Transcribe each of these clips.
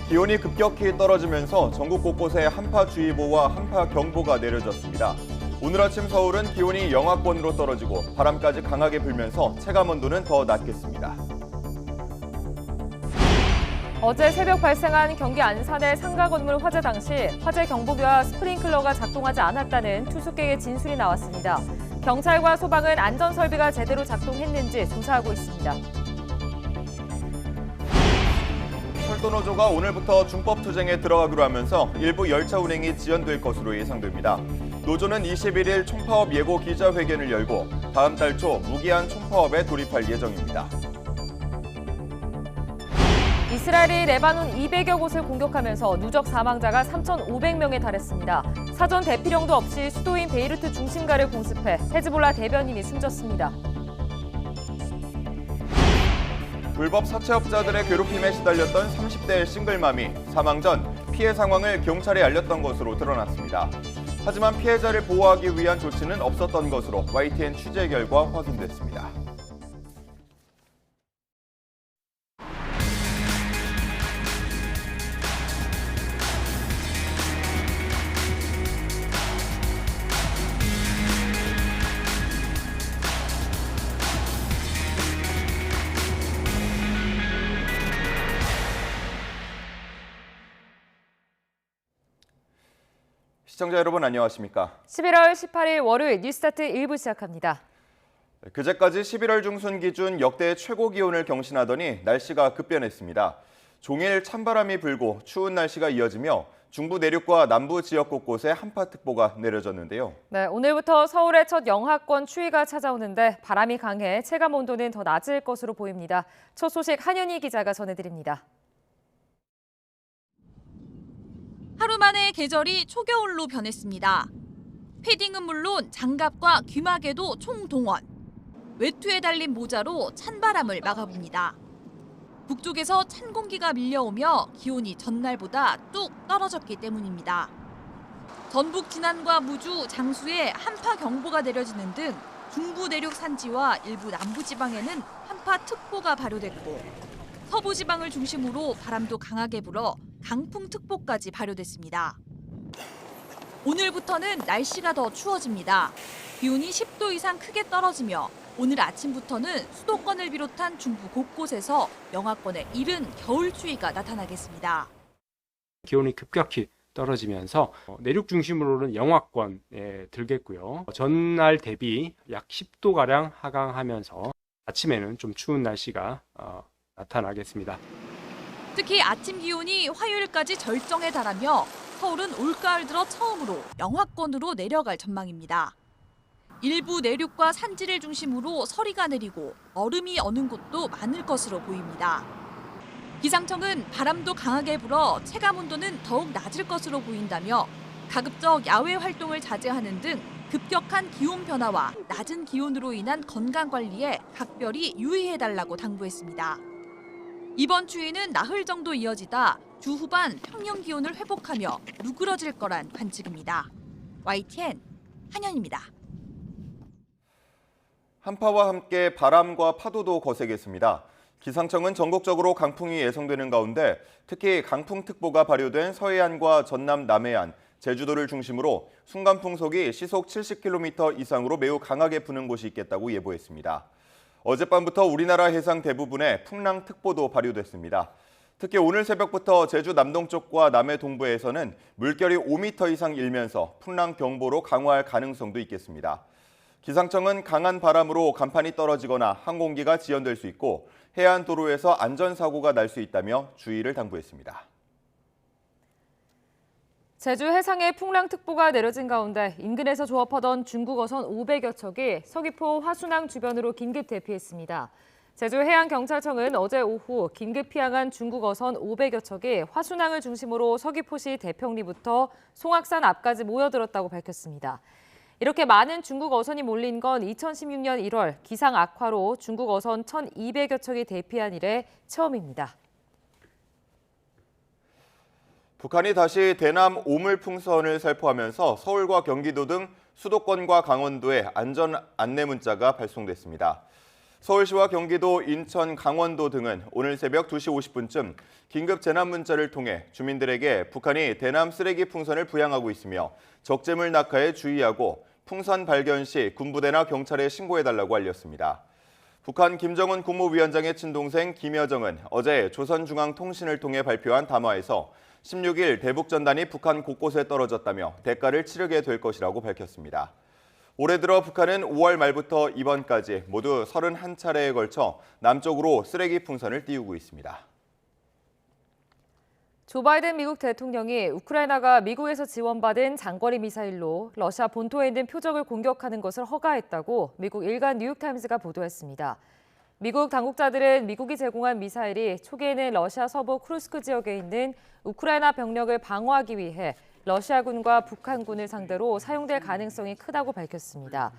기온이 급격히 떨어지면서 전국 곳곳에 한파주의보와 한파경보가 내려졌습니다. 오늘 아침 서울은 기온이 영하권으로 떨어지고 바람까지 강하게 불면서 체감온도는 더 낮겠습니다. 어제 새벽 발생한 경기 안산의 상가 건물 화재 당시 화재 경보기와 스프링클러가 작동하지 않았다는 투숙객의 진술이 나왔습니다. 경찰과 소방은 안전설비가 제대로 작동했는지 조사하고 있습니다. 철도노조가 오늘부터 준법투쟁에 들어가기로 하면서 일부 열차 운행이 지연될 것으로 예상됩니다. 노조는 21일 총파업 예고 기자회견을 열고 다음 달 초 무기한 총파업에 돌입할 예정입니다. 이스라엘이 레바논 200여 곳을 공격하면서 누적 사망자가 3,500명에 달했습니다. 사전 대피령도 없이 수도인 베이루트 중심가를 공습해 헤즈볼라 대변인이 숨졌습니다. 불법 사채업자들의 괴롭힘에 시달렸던 30대 싱글맘이 사망 전 피해 상황을 경찰에 알렸던 것으로 드러났습니다. 하지만 피해자를 보호하기 위한 조치는 없었던 것으로 YTN 취재 결과 확인됐습니다. 시청자 여러분 안녕하십니까? 11월 18일 월요일 뉴스타트 1부 시작합니다. 그제까지 11월 중순 기준 역대 최고 기온을 경신하더니 날씨가 급변했습니다. 종일 찬바람이 불고 추운 날씨가 이어지며 중부 내륙과 남부 지역 곳곳에 한파특보가 내려졌는데요. 네, 오늘부터 서울의 첫 영하권 추위가 찾아오는데 바람이 강해 체감 온도는 더 낮을 것으로 보입니다. 첫 소식 한현희 기자가 전해드립니다. 하루 만에 계절이 초겨울로 변했습니다. 패딩은 물론 장갑과 귀마개도 총동원. 외투에 달린 모자로 찬바람을 막아봅니다. 북쪽에서 찬 공기가 밀려오며 기온이 전날보다 뚝 떨어졌기 때문입니다. 전북 진안과 무주, 장수에 한파경보가 내려지는 등 중부 내륙 산지와 일부 남부지방에는 한파특보가 발효됐고 서부지방을 중심으로 바람도 강하게 불어 강풍특보까지 발효됐습니다. 오늘부터는 날씨가 더 추워집니다. 기온이 10도 이상 크게 떨어지며 오늘 아침부터는 수도권을 비롯한 중부 곳곳에서 영하권에 이른 겨울 추위가 나타나겠습니다. 기온이 급격히 떨어지면서 내륙 중심으로는 영하권에 들겠고요. 전날 대비 약 10도가량 하강하면서 아침에는 좀 추운 날씨가 나타나겠습니다. 특히 아침 기온이 화요일까지 절정에 달하며 서울은 올가을 들어 처음으로 영하권으로 내려갈 전망입니다. 일부 내륙과 산지를 중심으로 서리가 내리고 얼음이 어는 곳도 많을 것으로 보입니다. 기상청은 바람도 강하게 불어 체감 온도는 더욱 낮을 것으로 보인다며 가급적 야외 활동을 자제하는 등 급격한 기온 변화와 낮은 기온으로 인한 건강 관리에 각별히 유의해달라고 당부했습니다. 이번 추위는 나흘 정도 이어지다 주 후반 평년 기온을 회복하며 누그러질 거란 관측입니다. YTN 한현입니다. 한파와 함께 바람과 파도도 거세겠습니다. 기상청은 전국적으로 강풍이 예상되는 가운데 특히 강풍특보가 발효된 서해안과 전남 남해안, 제주도를 중심으로 순간풍속이 시속 70km 이상으로 매우 강하게 부는 곳이 있겠다고 예보했습니다. 어젯밤부터 우리나라 해상 대부분에 풍랑특보도 발효됐습니다. 특히 오늘 새벽부터 제주 남동쪽과 남해 동부에서는 물결이 5m 이상 일면서 풍랑경보로 강화할 가능성도 있겠습니다. 기상청은 강한 바람으로 간판이 떨어지거나 항공기가 지연될 수 있고 해안 도로에서 안전사고가 날 수 있다며 주의를 당부했습니다. 제주 해상에 풍랑특보가 내려진 가운데 인근에서 조업하던 중국 어선 500여 척이 서귀포 화순항 주변으로 긴급 대피했습니다. 제주 해양경찰청은 어제 오후 긴급 피항한 중국 어선 500여 척이 화순항을 중심으로 서귀포시 대평리부터 송악산 앞까지 모여들었다고 밝혔습니다. 이렇게 많은 중국 어선이 몰린 건 2016년 1월 기상 악화로 중국 어선 1,200여 척이 대피한 이래 처음입니다. 북한이 다시 대남 오물풍선을 살포하면서 서울과 경기도 등 수도권과 강원도에 안전 안내 문자가 발송됐습니다. 서울시와 경기도, 인천, 강원도 등은 오늘 새벽 2시 50분쯤 긴급 재난 문자를 통해 주민들에게 북한이 대남 쓰레기 풍선을 부양하고 있으며 적재물 낙하에 주의하고 풍선 발견 시 군부대나 경찰에 신고해달라고 알렸습니다. 북한 김정은 국무위원장의 친동생 김여정은 어제 조선중앙통신을 통해 발표한 담화에서 16일 대북전단이 북한 곳곳에 떨어졌다며 대가를 치르게 될 것이라고 밝혔습니다. 올해 들어 북한은 5월 말부터 이번까지 모두 31차례에 걸쳐 남쪽으로 쓰레기 풍선을 띄우고 있습니다. 조 바이든 미국 대통령이 우크라이나가 미국에서 지원받은 장거리 미사일로 러시아 본토에 있는 표적을 공격하는 것을 허가했다고 미국 일간 뉴욕타임스가 보도했습니다. 미국 당국자들은 미국이 제공한 미사일이 초기에는 러시아 서부 쿠르스크 지역에 있는 우크라이나 병력을 방어하기 위해 러시아군과 북한군을 상대로 사용될 가능성이 크다고 밝혔습니다.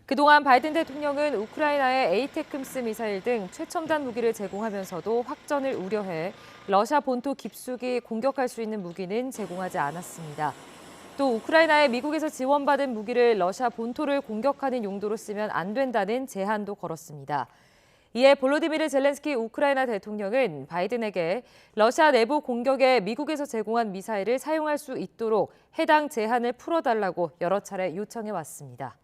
그동안 바이든 대통령은 우크라이나에 에이테크스 미사일 등 최첨단 무기를 제공하면서도 확전을 우려해 러시아 본토 깊숙이 공격할 수 있는 무기는 제공하지 않았습니다. 또 우크라이나에 미국에서 지원받은 무기를 러시아 본토를 공격하는 용도로 쓰면 안 된다는 제한도 걸었습니다. 이에 볼로디미르 젤렌스키 우크라이나 대통령은 바이든에게 러시아 내부 공격에 미국에서 제공한 미사일을 사용할 수 있도록 해당 제한을 풀어달라고 여러 차례 요청해 왔습니다.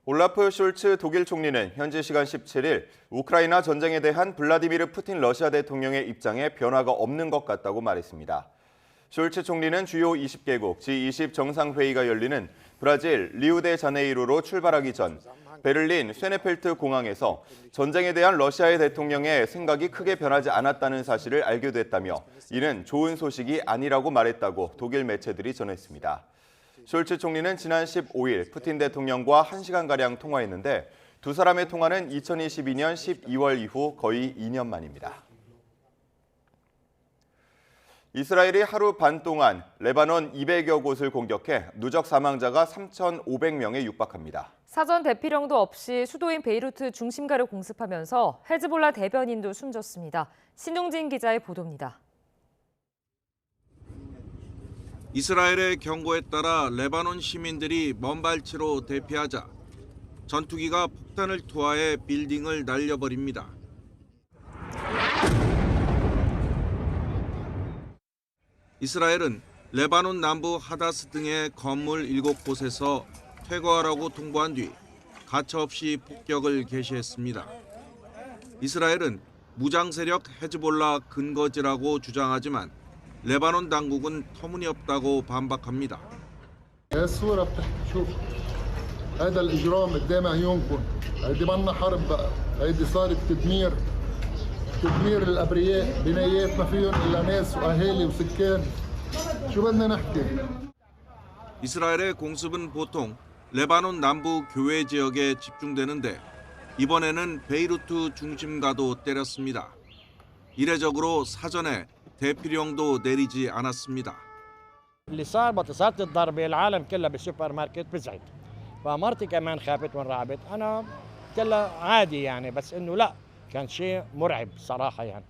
올라프 숄츠 독일 총리는 현지 시간 17일 우크라이나 전쟁에 대한 블라디미르 푸틴 러시아 대통령의 입장에 변화가 없는 것 같다고 말했습니다. 숄츠 총리는 주요 20개국 G20 정상회의가 열리는 브라질 리우데자네이루로 출발하기 전 베를린 쇠네펠트 공항에서 전쟁에 대한 러시아의 대통령의 생각이 크게 변하지 않았다는 사실을 알게 됐다며 이는 좋은 소식이 아니라고 말했다고 독일 매체들이 전했습니다. 숄츠 총리는 지난 15일 푸틴 대통령과 1시간가량 통화했는데 두 사람의 통화는 2022년 12월 이후 거의 2년 만입니다. 이스라엘이 하루 반 동안 레바논 200여 곳을 공격해 누적 사망자가 3,500명에 육박합니다. 사전 대피령도 없이 수도인 베이루트 중심가를 공습하면서 헤즈볼라 대변인도 숨졌습니다. 신웅진 기자의 보도입니다. 이스라엘의 경고에 따라 레바논 시민들이 먼발치로 대피하자 전투기가 폭탄을 투하해 빌딩을 날려버립니다. 이스라엘은 레바논 남부 하다스 등의 건물 7곳에서 퇴거하라고 통보한 뒤 가차없이 폭격을 개시했습니다. 이스라엘은 무장 세력 헤즈볼라 근거지라고 주장하지만 레바논 당국은 터무니없다고 반박합니다. الصورة بتشوف هذا الإجرام قدام عيونكم هيدي منا حرب بقى هيدي صارت تدمير الأبرياء بنايات ما فيهم إلا ناس وأهالي وسكان شو بدنا نحكي 이스라엘의 공습은 보통 레바논 남부 교외 지역에 집중되는데 이번에는 베이루트 중심가도 때렸습니다. 이례적으로 사전에 대피령도 내리지 않았습니다. اللي صار بتصات الضربة العالم كلها بالسوبر ماركت بزعت فمرتي كمان خافت وانرعبت أنا كلها عادي يعني بس إنه لا كان شيء مرعب صراحة يعني.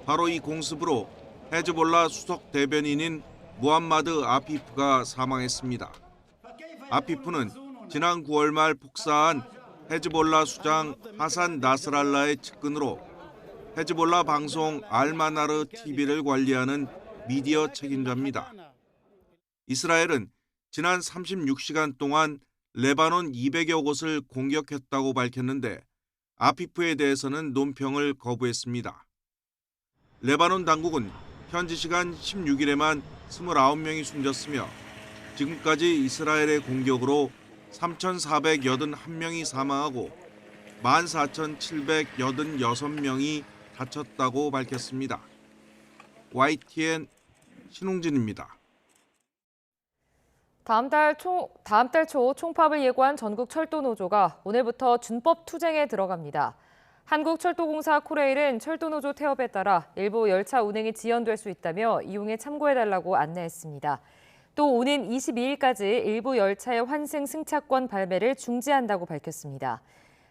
바로 이 공습으로 헤즈볼라 수석 대변인인 무함마드 아피프가 사망했습니다. 아피프는 지난 9월 말 폭사한 헤즈볼라 수장 하산 나스랄라의 측근으로 헤즈볼라 방송 알마나르 TV를 관리하는 미디어 책임자입니다. 이스라엘은 지난 36시간 동안 레바논 200여 곳을 공격했다고 밝혔는데 아피프에 대해서는 논평을 거부했습니다. 레바논 당국은 현지 시간 16일에만 29명이 숨졌으며 지금까지 이스라엘의 공격으로 3,481명이 사망하고 14,786명이 다쳤다고 밝혔습니다. YTN 신웅진입니다. 다음 달 초 총파업을 예고한 전국철도노조가 오늘부터 준법 투쟁에 들어갑니다. 한국철도공사 코레일은 철도노조 태업에 따라 일부 열차 운행이 지연될 수 있다며 이용에 참고해달라고 안내했습니다. 또 오는 22일까지 일부 열차의 환승 승차권 발매를 중지한다고 밝혔습니다.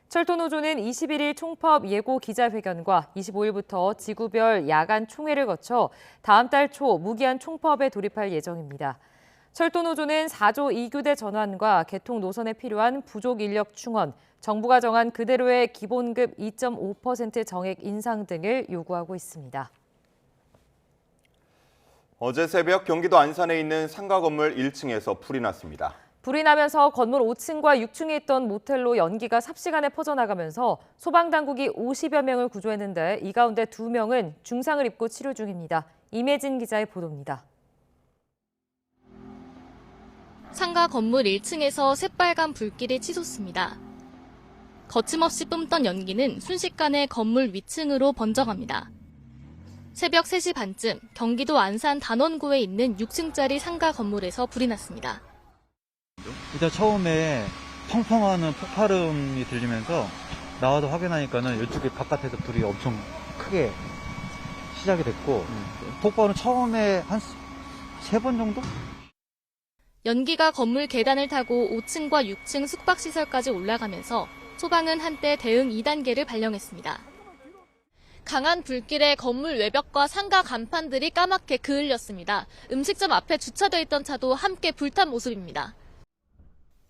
철도노조는 21일 총파업 예고 기자회견과 25일부터 지구별 야간 총회를 거쳐 다음 달 초 무기한 총파업에 돌입할 예정입니다. 철도노조는 4조 2교대 전환과 개통 노선에 필요한 부족 인력 충원, 정부가 정한 그대로의 기본급 2.5% 정액 인상 등을 요구하고 있습니다. 어제 새벽 경기도 안산에 있는 상가 건물 1층에서 불이 났습니다. 불이 나면서 건물 5층과 6층에 있던 모텔로 연기가 삽시간에 퍼져나가면서 소방당국이 50여 명을 구조했는데 이 가운데 2명은 중상을 입고 치료 중입니다. 임혜진 기자의 보도입니다. 상가 건물 1층에서 새빨간 불길이 치솟습니다. 거침없이 뿜던 연기는 순식간에 건물 위층으로 번져갑니다. 새벽 3시 반쯤 경기도 안산 단원구에 있는 6층짜리 상가 건물에서 불이 났습니다. 일단 처음에 펑펑하는 폭발음이 들리면서 나와서 확인하니까는 이쪽에 바깥에서 불이 엄청 크게 시작이 됐고 폭발은 처음에 한 3번 정도? 연기가 건물 계단을 타고 5층과 6층 숙박시설까지 올라가면서 소방은 한때 대응 2단계를 발령했습니다. 강한 불길에 건물 외벽과 상가 간판들이 까맣게 그을렸습니다. 음식점 앞에 주차돼 있던 차도 함께 불탄 모습입니다.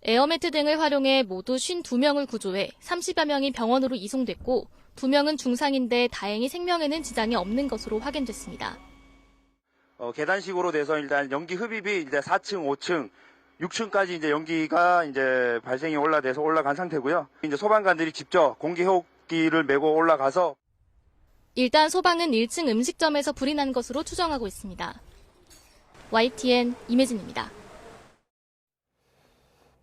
에어매트 등을 활용해 모두 52명을 구조해 30여 명이 병원으로 이송됐고 2명은 중상인데 다행히 생명에는 지장이 없는 것으로 확인됐습니다. 계단식으로 돼서 일단 연기 흡입이 이제 4층, 5층, 6층까지 이제 연기가 이제 발생이 올라간 상태고요. 이제 소방관들이 직접 공기 해옥기를 메고 올라가서 일단 소방은 1층 음식점에서 불이 난 것으로 추정하고 있습니다. YTN 임혜진입니다.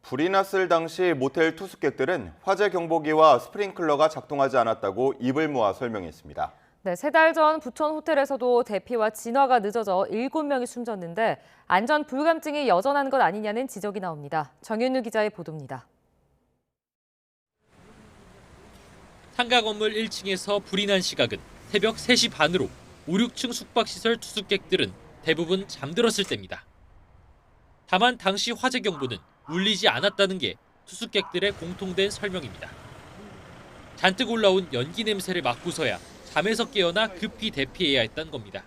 불이 났을 당시 모텔 투숙객들은 화재 경보기와 스프링클러가 작동하지 않았다고 입을 모아 설명했습니다. 네, 3달 전 부천 호텔에서도 대피와 진화가 늦어져 7명이 숨졌는데 안전 불감증이 여전한 것 아니냐는 지적이 나옵니다. 정윤우 기자의 보도입니다. 상가 건물 1층에서 불이 난 시각은 새벽 3시 반으로 5, 6층 숙박시설 투숙객들은 대부분 잠들었을 때입니다. 다만 당시 화재 경보는 울리지 않았다는 게 투숙객들의 공통된 설명입니다. 잔뜩 올라온 연기 냄새를 맡고서야 잠에서 깨어나 급히 대피해야 했던 겁니다.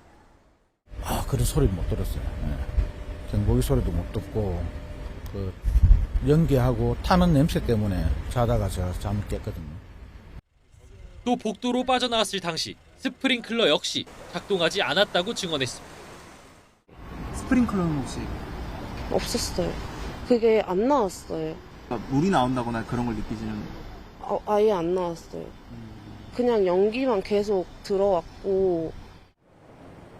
그런 소리를 못 들었어요. 경보기 소리도 못 듣고 그 연기하고 타는 냄새 때문에 자다가 제가 잠을 깼거든요. 또 복도로 빠져나왔을 당시 스프링클러 역시 작동하지 않았다고 증언했습니다. 스프링클러는 혹시? 없었어요. 그게 안 나왔어요. 물이 나온다거나 그런 걸 느끼지는? 아예 안 나왔어요. 그냥 연기만 계속 들어왔고.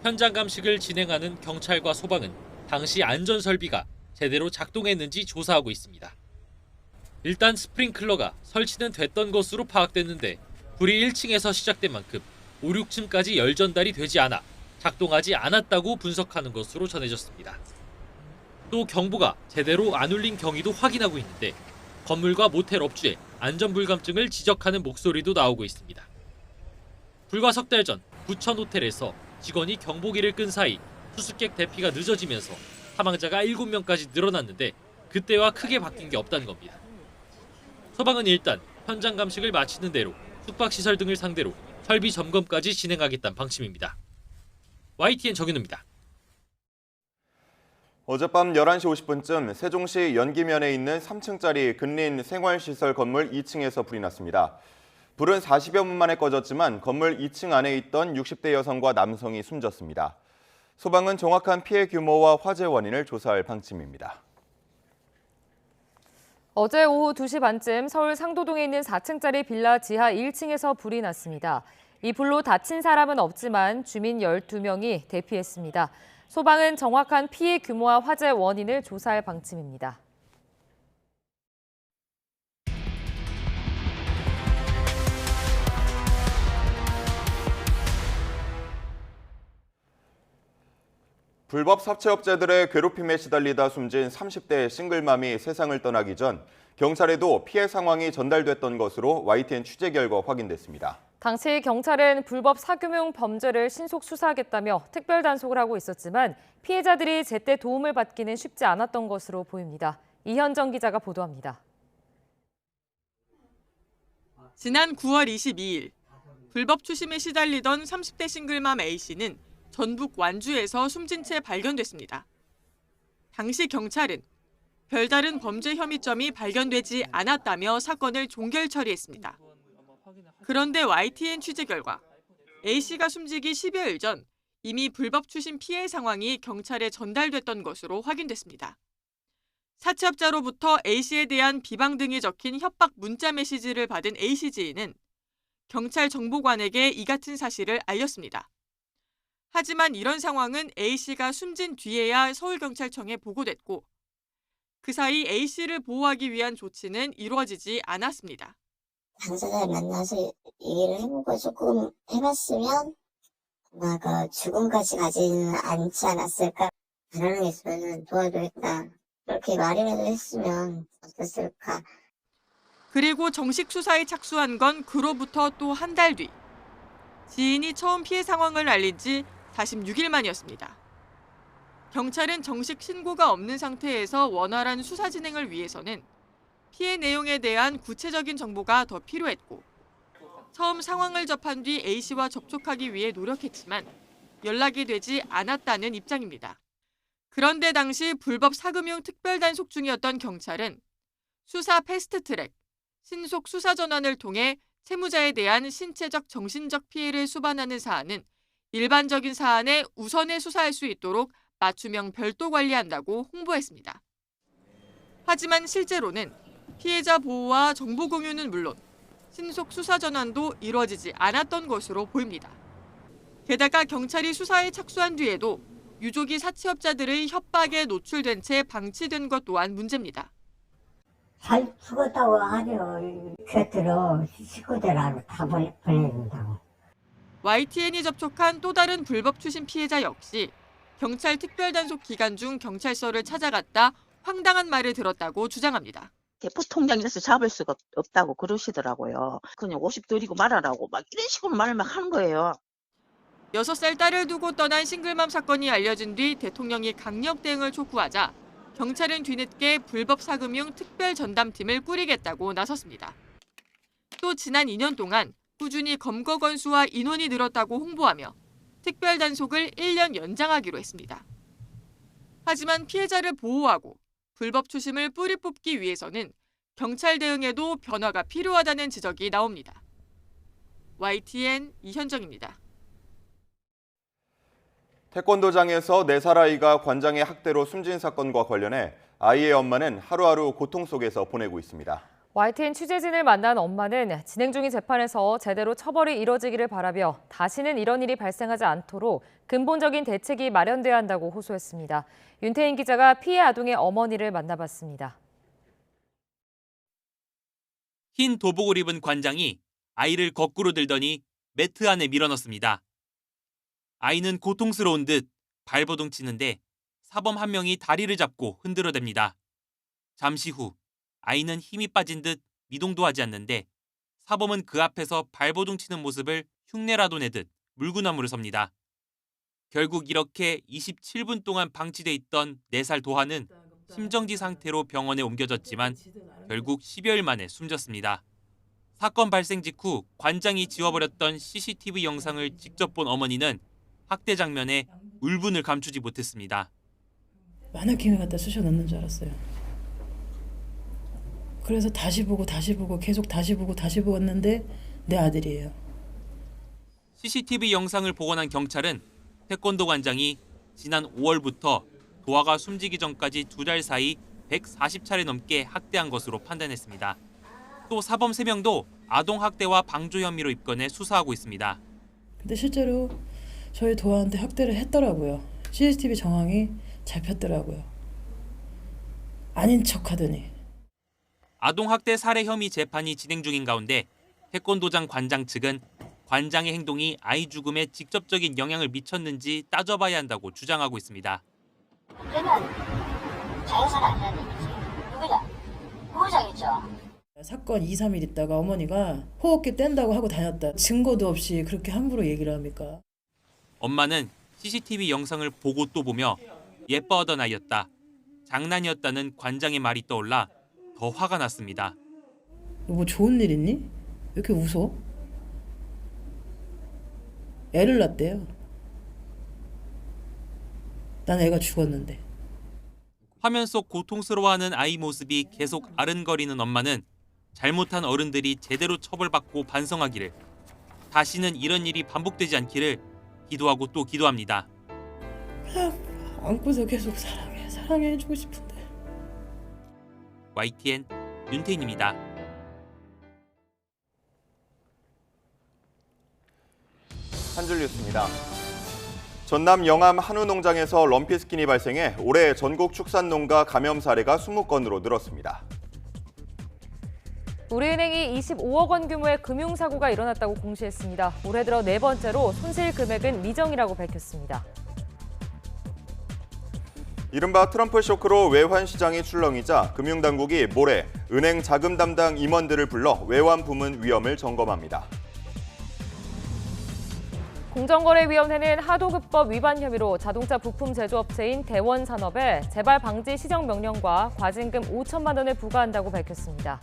현장 감식을 진행하는 경찰과 소방은 당시 안전설비가 제대로 작동했는지 조사하고 있습니다. 일단 스프링클러가 설치는 됐던 것으로 파악됐는데 불이 1층에서 시작된 만큼 5, 6층까지 열 전달이 되지 않아 작동하지 않았다고 분석하는 것으로 전해졌습니다. 또 경보가 제대로 안 울린 경위도 확인하고 있는데 건물과 모텔 업주의 안전불감증을 지적하는 목소리도 나오고 있습니다. 불과 석 달 전 부천 호텔에서 직원이 경보기를 끈 사이 투숙객 대피가 늦어지면서 사망자가 7명까지 늘어났는데 그때와 크게 바뀐 게 없다는 겁니다. 소방은 일단 현장 감식을 마치는 대로 숙박시설 등을 상대로 설비 점검까지 진행하겠다는 방침입니다. YTN 정윤우입니다. 어젯밤 11시 50분쯤 세종시 연기면에 있는 3층짜리 근린 생활시설 건물 2층에서 불이 났습니다. 불은 40여 분 만에 꺼졌지만 건물 2층 안에 있던 60대 여성과 남성이 숨졌습니다. 소방은 정확한 피해 규모와 화재 원인을 조사할 방침입니다. 어제 오후 2시 반쯤 서울 상도동에 있는 4층짜리 빌라 지하 1층에서 불이 났습니다. 이 불로 다친 사람은 없지만 주민 12명이 대피했습니다. 소방은 정확한 피해 규모와 화재 원인을 조사할 방침입니다. 불법 사채업자들의 괴롭힘에 시달리다 숨진 30대 싱글맘이 세상을 떠나기 전 경찰에도 피해 상황이 전달됐던 것으로 YTN 취재 결과 확인됐습니다. 당시 경찰은 불법 사금융 범죄를 신속 수사하겠다며 특별 단속을 하고 있었지만 피해자들이 제때 도움을 받기는 쉽지 않았던 것으로 보입니다. 이현정 기자가 보도합니다. 지난 9월 22일 불법 추심에 시달리던 30대 싱글맘 A씨는 전북 완주에서 숨진 채 발견됐습니다. 당시 경찰은 별다른 범죄 혐의점이 발견되지 않았다며 사건을 종결 처리했습니다. 그런데 YTN 취재 결과 A씨가 숨지기 10여일 전 이미 불법 추심 피해 상황이 경찰에 전달됐던 것으로 확인됐습니다. 사채업자로부터 A씨에 대한 비방 등이 적힌 협박 문자 메시지를 받은 A씨 지인은 경찰 정보관에게 이 같은 사실을 알렸습니다. 하지만 이런 상황은 A씨가 숨진 뒤에야 서울경찰청에 보고됐고 그 사이 A씨를 보호하기 위한 조치는 이루어지지 않았습니다. 당사자를 만나서 얘기를 해보고 조금 해봤으면 아마 그 죽음까지 가지는 않지 않았을까. 바라는 게 있으면 도와주겠다. 그렇게 말이라도 했으면 어땠을까. 그리고 정식 수사에 착수한 건 그로부터 또 한 달 뒤. 지인이 처음 피해 상황을 알린 지 46일 만이었습니다. 경찰은 정식 신고가 없는 상태에서 원활한 수사 진행을 위해서는 피해 내용에 대한 구체적인 정보가 더 필요했고 처음 상황을 접한 뒤 A씨와 접촉하기 위해 노력했지만 연락이 되지 않았다는 입장입니다. 그런데 당시 불법 사금융 특별단속 중이었던 경찰은 수사 패스트트랙, 신속 수사 전환을 통해 채무자에 대한 신체적, 정신적 피해를 수반하는 사안은 일반적인 사안에 우선에 수사할 수 있도록 맞춤형 별도 관리한다고 홍보했습니다. 하지만 실제로는 피해자 보호와 정보 공유는 물론 신속 수사 전환도 이루어지지 않았던 것으로 보입니다. 게다가 경찰이 수사에 착수한 뒤에도 유족이 사채업자들의 협박에 노출된 채 방치된 것 또한 문제입니다. 잘 죽었다고 하죠. 곁으로 식구들하고 다 보내준다고. YTN이 접촉한 또 다른 불법 추심 피해자 역시 경찰 특별단속 기간 중 경찰서를 찾아갔다 황당한 말을 들었다고 주장합니다. 대포통장이라서 잡을 수가 없다고 그러시더라고요. 그냥 50 드리고 말하라고 막 이런 식으로 말을 막 하는 거예요. 6살 딸을 두고 떠난 싱글맘 사건이 알려진 뒤 대통령이 강력 대응을 촉구하자 경찰은 뒤늦게 불법 사금융 특별 전담팀을 꾸리겠다고 나섰습니다. 또 지난 2년 동안 꾸준히 검거 건수와 인원이 늘었다고 홍보하며 특별 단속을 1년 연장하기로 했습니다. 하지만 피해자를 보호하고 불법 추심을 뿌리 뽑기 위해서는 경찰 대응에도 변화가 필요하다는 지적이 나옵니다. YTN 이현정입니다. 태권도장에서 4살 아이가 관장의 학대로 숨진 사건과 관련해 아이의 엄마는 하루하루 고통 속에서 보내고 있습니다. YTN 취재진을 만난 엄마는 진행 중인 재판에서 제대로 처벌이 이뤄지기를 바라며 다시는 이런 일이 발생하지 않도록 근본적인 대책이 마련돼야 한다고 호소했습니다. 윤태인 기자가 피해 아동의 어머니를 만나봤습니다. 흰 도복을 입은 관장이 아이를 거꾸로 들더니 매트 안에 밀어넣습니다. 아이는 고통스러운 듯 발버둥 치는데 사범 한 명이 다리를 잡고 흔들어댑니다. 잠시 후 아이는 힘이 빠진 듯 미동도 하지 않는데 사범은 그 앞에서 발버둥 치는 모습을 흉내라도 내듯 물구나무를 섭니다. 결국 이렇게 27분 동안 방치돼 있던 4살 도하는 심정지 상태로 병원에 옮겨졌지만 결국 10여일 만에 숨졌습니다. 사건 발생 직후 관장이 지워버렸던 CCTV 영상을 직접 본 어머니는 학대 장면에 울분을 감추지 못했습니다. 만화킹을 갖다 쑤셔 넣는 줄 알았어요. 그래서 다시 보고 계속 다시 보고 했는데 내 아들이에요. CCTV 영상을 복원한 경찰은 태권도 관장이 지난 5월부터 도하가 숨지기 전까지 2달 사이 140차례 넘게 학대한 것으로 판단했습니다. 또 사범 3명도 아동학대와 방조 혐의로 입건해 수사하고 있습니다. 근데 실제로 저희 도하한테 학대를 했더라고요. CCTV 정황이 잡혔더라고요. 아닌 척하더니. 아동학대 살해 혐의 재판이 진행 중인 가운데 태권도장 관장 측은 관장의 행동이 아이 죽음에 직접적인 영향을 미쳤는지 따져봐야 한다고 주장하고 있습니다. 문제는 자연사가 아니라는 얘기지. 누구냐? 부부장이죠. 사건 2, 3일 있다가 어머니가 호흡기 뗀다고 하고 다녔다. 증거도 없이 그렇게 함부로 얘기를 합니까? 엄마는 CCTV 영상을 보고 또 보며 예뻐하던 아이였다. 장난이었다는 관장의 말이 떠올라 더 화가 났습니다. 뭐 좋은 일 있니? 왜 이렇게 웃어? 애를 낳았대요. 난 애가 죽었는데. 화면 속 고통스러워하는 아이 모습이 계속 아른거리는 엄마는 잘못한 어른들이 제대로 처벌받고 반성하기를, 다시는 이런 일이 반복되지 않기를 기도하고 또 기도합니다. 안고서 계속 사랑해주고 싶은데. YTN 윤태인입니다. 한 줄 뉴스입니다. 전남 영암 한우 농장에서 럼피스킨이 발생해 올해 전국 축산농가 감염 사례가 20건으로 늘었습니다. 우리은행이 25억 원 규모의 금융사고가 일어났다고 공시했습니다. 올해 들어 네 번째로 손실 금액은 미정이라고 밝혔습니다. 이른바 트럼프 쇼크로 외환 시장이 출렁이자 금융당국이 모레 은행 자금 담당 임원들을 불러 외환 부문 위험을 점검합니다. 공정거래위원회는 하도급법 위반 혐의로 자동차 부품 제조업체인 대원산업에 재발 방지 시정 명령과 과징금 5천만 원을 부과한다고 밝혔습니다.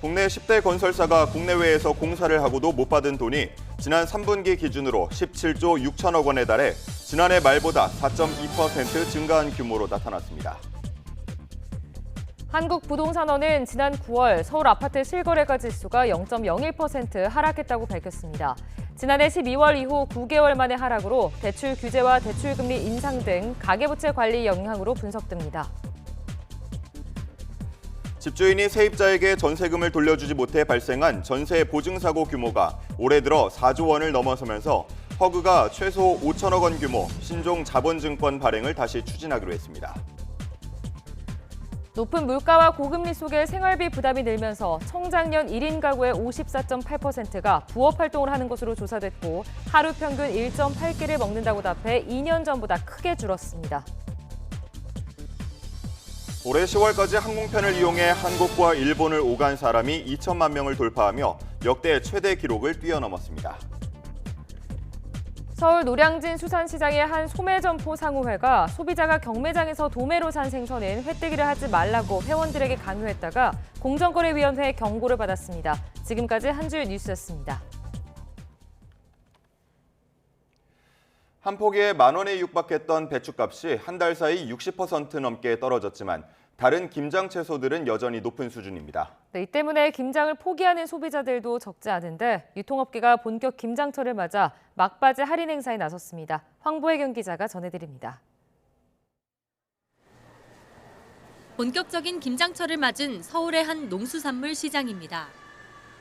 국내 10대 건설사가 국내외에서 공사를 하고도 못 받은 돈이 지난 3분기 기준으로 17조 6천억 원에 달해 지난해 말보다 4.2% 증가한 규모로 나타났습니다. 한국부동산원은 지난 9월 서울 아파트 실거래가 지수가 0.01% 하락했다고 밝혔습니다. 지난해 12월 이후 9개월 만의 하락으로 대출 규제와 대출금리 인상 등 가계부채 관리 영향으로 분석됩니다. 집주인이 세입자에게 전세금을 돌려주지 못해 발생한 전세 보증사고 규모가 올해 들어 4조 원을 넘어서면서 허그가 최소 5천억 원 규모 신종 자본증권 발행을 다시 추진하기로 했습니다. 높은 물가와 고금리 속에 생활비 부담이 늘면서 청작년 1인 가구의 54.8%가 부업 활동을 하는 것으로 조사됐고 하루 평균 1.8끼를 먹는다고 답해 2년 전보다 크게 줄었습니다. 올해 10월까지 항공편을 이용해 한국과 일본을 오간 사람이 2천만 명을 돌파하며 역대 최대 기록을 뛰어넘었습니다. 서울 노량진 수산시장의 한 소매점포 상호회가 소비자가 경매장에서 도매로 산 생선은 회뜨기를 하지 말라고 회원들에게 강요했다가 공정거래위원회의 경고를 받았습니다. 지금까지 한 줄 뉴스였습니다. 한 포기에 10,000원에 육박했던 배추값이 한 달 사이 60% 넘게 떨어졌지만 다른 김장 채소들은 여전히 높은 수준입니다. 이 때문에 김장을 포기하는 소비자들도 적지 않은데 유통업계가 본격 김장철을 맞아 막바지 할인 행사에 나섰습니다. 황보혜경 기자가 전해드립니다. 본격적인 김장철을 맞은 서울의 한 농수산물 시장입니다.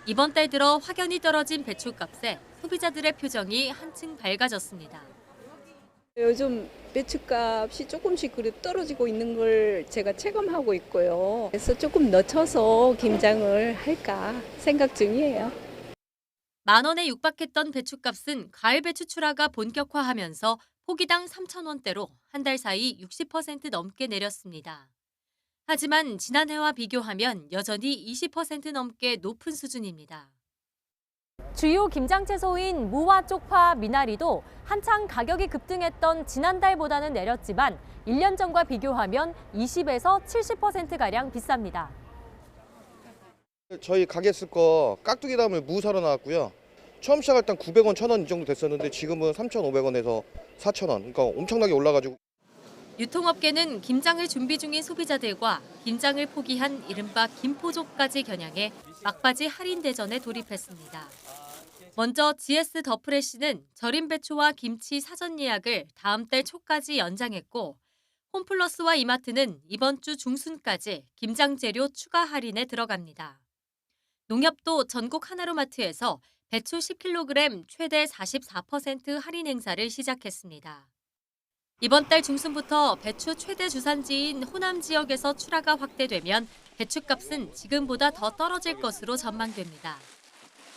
이번 달 들어 확연히 떨어진 배추값에 소비자들의 표정이 한층 밝아졌습니다. 요즘 배추값이 조금씩 떨어지고 있는 걸 제가 체감하고 있고요. 그래서 조금 늦춰서 김장을 할까 생각 중이에요. 10,000원에 육박했던 배추값은 가을 배추 출하가 본격화하면서 포기당 3,000원대로 한 달 사이 60% 넘게 내렸습니다. 하지만 지난해와 비교하면 여전히 20% 넘게 높은 수준입니다. 주요 김장 채소인 무와 쪽파, 미나리도 한창 가격이 급등했던 지난달보다는 내렸지만 1년 전과 비교하면 20에서 70%가량 비쌉니다. 저희 가게 쓸 거 깍두기 담을 무 사러 나왔고요. 처음 시작할 땐 900원, 1,000원 이 정도 됐었는데 지금은 3,500원에서 4,000원. 그러니까 엄청나게 올라가지고. 유통업계는 김장을 준비 중인 소비자들과 김장을 포기한 이른바 김포족까지 겨냥해 막바지 할인 대전에 돌입했습니다. 먼저 GS 더 프레시는 절임 배추와 김치 사전 예약을 다음 달 초까지 연장했고 홈플러스와 이마트는 이번 주 중순까지 김장 재료 추가 할인에 들어갑니다. 농협도 전국 하나로마트에서 배추 10kg 최대 44% 할인 행사를 시작했습니다. 이번 달 중순부터 배추 최대 주산지인 호남 지역에서 출하가 확대되면 배추값은 지금보다 더 떨어질 것으로 전망됩니다.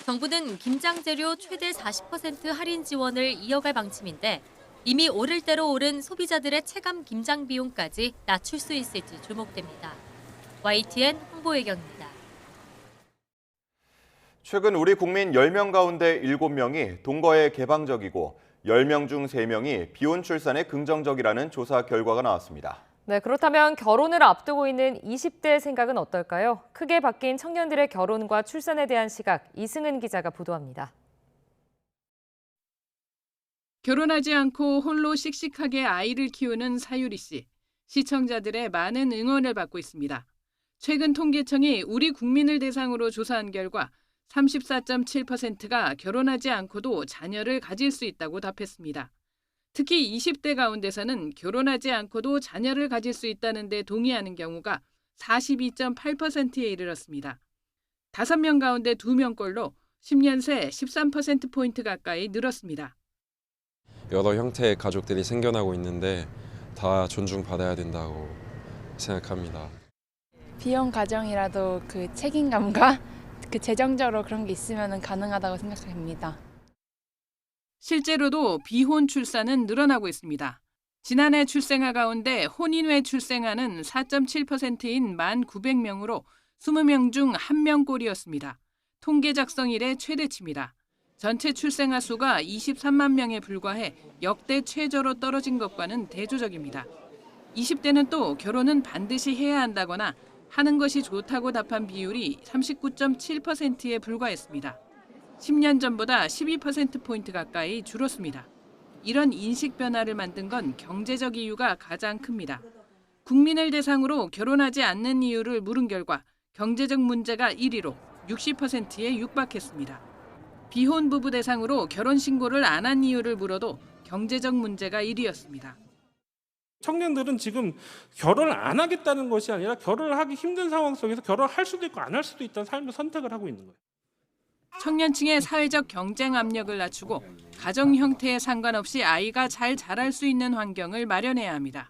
정부는 김장 재료 최대 40% 할인 지원을 이어갈 방침인데 이미 오를 대로 오른 소비자들의 체감 김장 비용까지 낮출 수 있을지 주목됩니다. YTN 홍보혜경입니다. 최근 우리 국민 10명 가운데 7명이 동거에 개방적이고 10명 중 3명이 비혼 출산에 긍정적이라는 조사 결과가 나왔습니다. 네, 그렇다면 결혼을 앞두고 있는 20대의 생각은 어떨까요? 크게 바뀐 청년들의 결혼과 출산에 대한 시각, 이승은 기자가 보도합니다. 결혼하지 않고 홀로 씩씩하게 아이를 키우는 사유리 씨. 시청자들의 많은 응원을 받고 있습니다. 최근 통계청이 우리 국민을 대상으로 조사한 결과 34.7%가 결혼하지 않고도 자녀를 가질 수 있다고 답했습니다. 특히 20대 가운데서는 결혼하지 않고도 자녀를 가질 수 있다는 데 동의하는 경우가 42.8%에 이르렀습니다. 5명 가운데 2명꼴로 10년 새 13%포인트 가까이 늘었습니다. 여러 형태의 가족들이 생겨나고 있는데 다 존중받아야 된다고 생각합니다. 비혼 가정이라도 그 책임감과 그 재정적으로 그런 게 있으면 가능하다고 생각합니다. 실제로도 비혼 출산은 늘어나고 있습니다. 지난해 출생아 가운데 혼인외 출생아는 4.7%인 1,900명으로 20명 중 1명꼴이었습니다. 통계 작성 이래 최대치입니다. 전체 출생아 수가 23만 명에 불과해 역대 최저로 떨어진 것과는 대조적입니다. 20대는 또 결혼은 반드시 해야 한다거나 하는 것이 좋다고 답한 비율이 39.7%에 불과했습니다. 10년 전보다 12%포인트 가까이 줄었습니다. 이런 인식 변화를 만든 건 경제적 이유가 가장 큽니다. 국민을 대상으로 결혼하지 않는 이유를 물은 결과 경제적 문제가 1위로 60%에 육박했습니다. 비혼 부부 대상으로 결혼 신고를 안 한 이유를 물어도 경제적 문제가 1위였습니다. 청년들은 지금 결혼을 안 하겠다는 것이 아니라 결혼을 하기 힘든 상황 속에서 결혼할 수도 있고 안 할 수도 있다는 삶을 선택을 하고 있는 거예요. 청년층의 사회적 경쟁 압력을 낮추고 가정 형태에 상관없이 아이가 잘 자랄 수 있는 환경을 마련해야 합니다.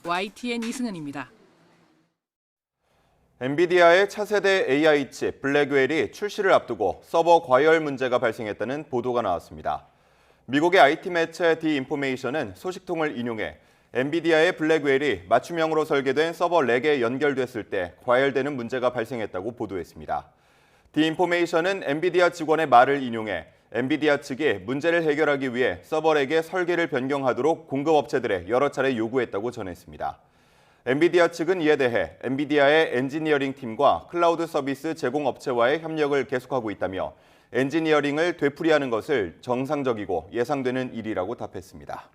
YTN 이승은입니다. 엔비디아의 차세대 AI 칩 블랙웰이 출시를 앞두고 서버 과열 문제가 발생했다는 보도가 나왔습니다. 미국의 IT 매체 디 인포메이션은 소식통을 인용해 엔비디아의 블랙웰이 맞춤형으로 설계된 서버 렉에 연결됐을 때 과열되는 문제가 발생했다고 보도했습니다. 디 인포메이션은 엔비디아 직원의 말을 인용해 엔비디아 측이 문제를 해결하기 위해 서버 렉의 설계를 변경하도록 공급업체들에 여러 차례 요구했다고 전했습니다. 엔비디아 측은 이에 대해 엔비디아의 엔지니어링 팀과 클라우드 서비스 제공업체와의 협력을 계속하고 있다며 엔지니어링을 되풀이하는 것을 정상적이고 예상되는 일이라고 답했습니다.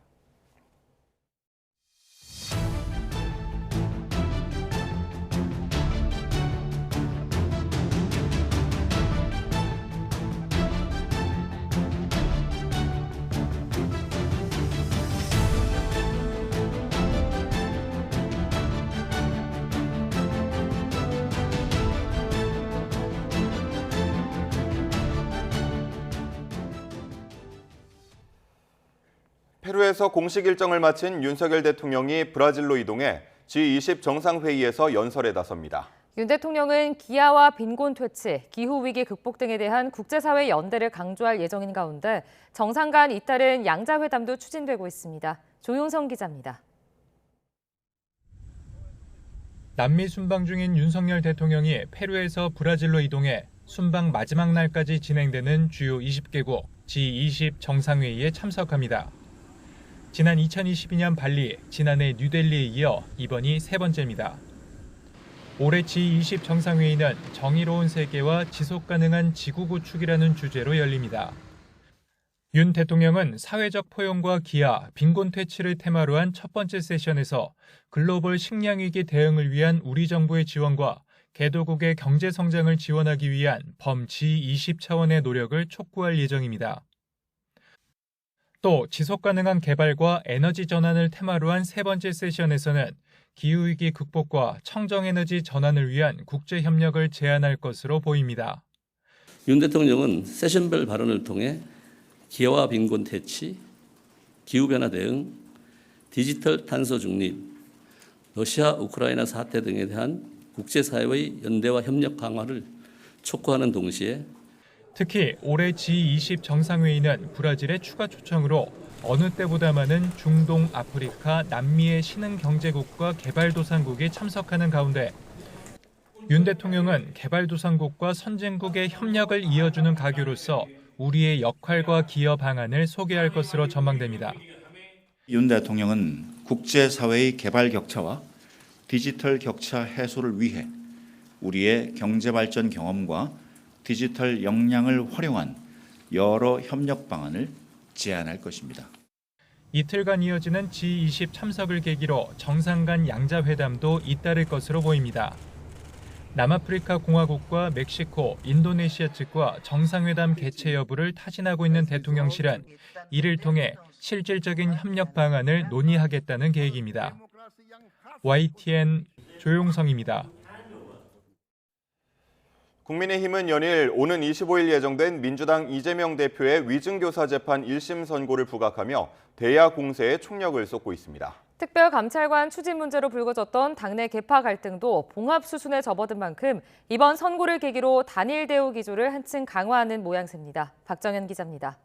페루에서 공식 일정을 마친 윤석열 대통령이 브라질로 이동해 G20 정상회의에서 연설에 나섭니다. 윤 대통령은 기아와 빈곤 퇴치, 기후위기 극복 등에 대한 국제사회 연대를 강조할 예정인 가운데 정상 간 잇따른 양자회담도 추진되고 있습니다. 조용성 기자입니다. 남미 순방 중인 윤석열 대통령이 페루에서 브라질로 이동해 순방 마지막 날까지 진행되는 주요 20개국 G20 정상회의에 참석합니다. 지난 2022년 발리, 지난해 뉴델리에 이어 이번이 세 번째입니다. 올해 G20 정상회의는 정의로운 세계와 지속가능한 지구 구축이라는 주제로 열립니다. 윤 대통령은 사회적 포용과 기아, 빈곤 퇴치를 테마로 한 첫 번째 세션에서 글로벌 식량 위기 대응을 위한 우리 정부의 지원과 개도국의 경제 성장을 지원하기 위한 범 G20 차원의 노력을 촉구할 예정입니다. 또 지속가능한 개발과 에너지 전환을 테마로 한 세 번째 세션에서는 기후위기 극복과 청정에너지 전환을 위한 국제협력을 제안할 것으로 보입니다. 윤 대통령은 세션별 발언을 통해 기아와 빈곤 퇴치, 기후변화 대응, 디지털 탄소 중립, 러시아 우크라이나 사태 등에 대한 국제사회의 연대와 협력 강화를 촉구하는 동시에 특히 올해 G20 정상회의는 브라질의 추가 초청으로 어느 때보다 많은 중동, 아프리카, 남미의 신흥경제국과 개발도상국이 참석하는 가운데 윤 대통령은 개발도상국과 선진국의 협력을 이어주는 가교로서 우리의 역할과 기여 방안을 소개할 것으로 전망됩니다. 윤 대통령은 국제사회의 개발 격차와 디지털 격차 해소를 위해 우리의 경제발전 경험과 디지털 역량을 활용한 여러 협력 방안을 제안할 것입니다. 이틀간 이어지는 G20 참석을 계기로 정상 간 양자회담도 잇따를 것으로 보입니다. 남아프리카 공화국과 멕시코, 인도네시아 측과 정상회담 개최 여부를 타진하고 있는 대통령실은 이를 통해 실질적인 협력 방안을 논의하겠다는 계획입니다. YTN 조용성입니다. 국민의힘은 연일 오는 25일 예정된 민주당 이재명 대표의 위증교사 재판 1심 선고를 부각하며 대야 공세에 총력을 쏟고 있습니다. 특별감찰관 추진 문제로 불거졌던 당내 계파 갈등도 봉합 수순에 접어든 만큼 이번 선고를 계기로 단일 대우 기조를 한층 강화하는 모양새입니다. 박정현 기자입니다.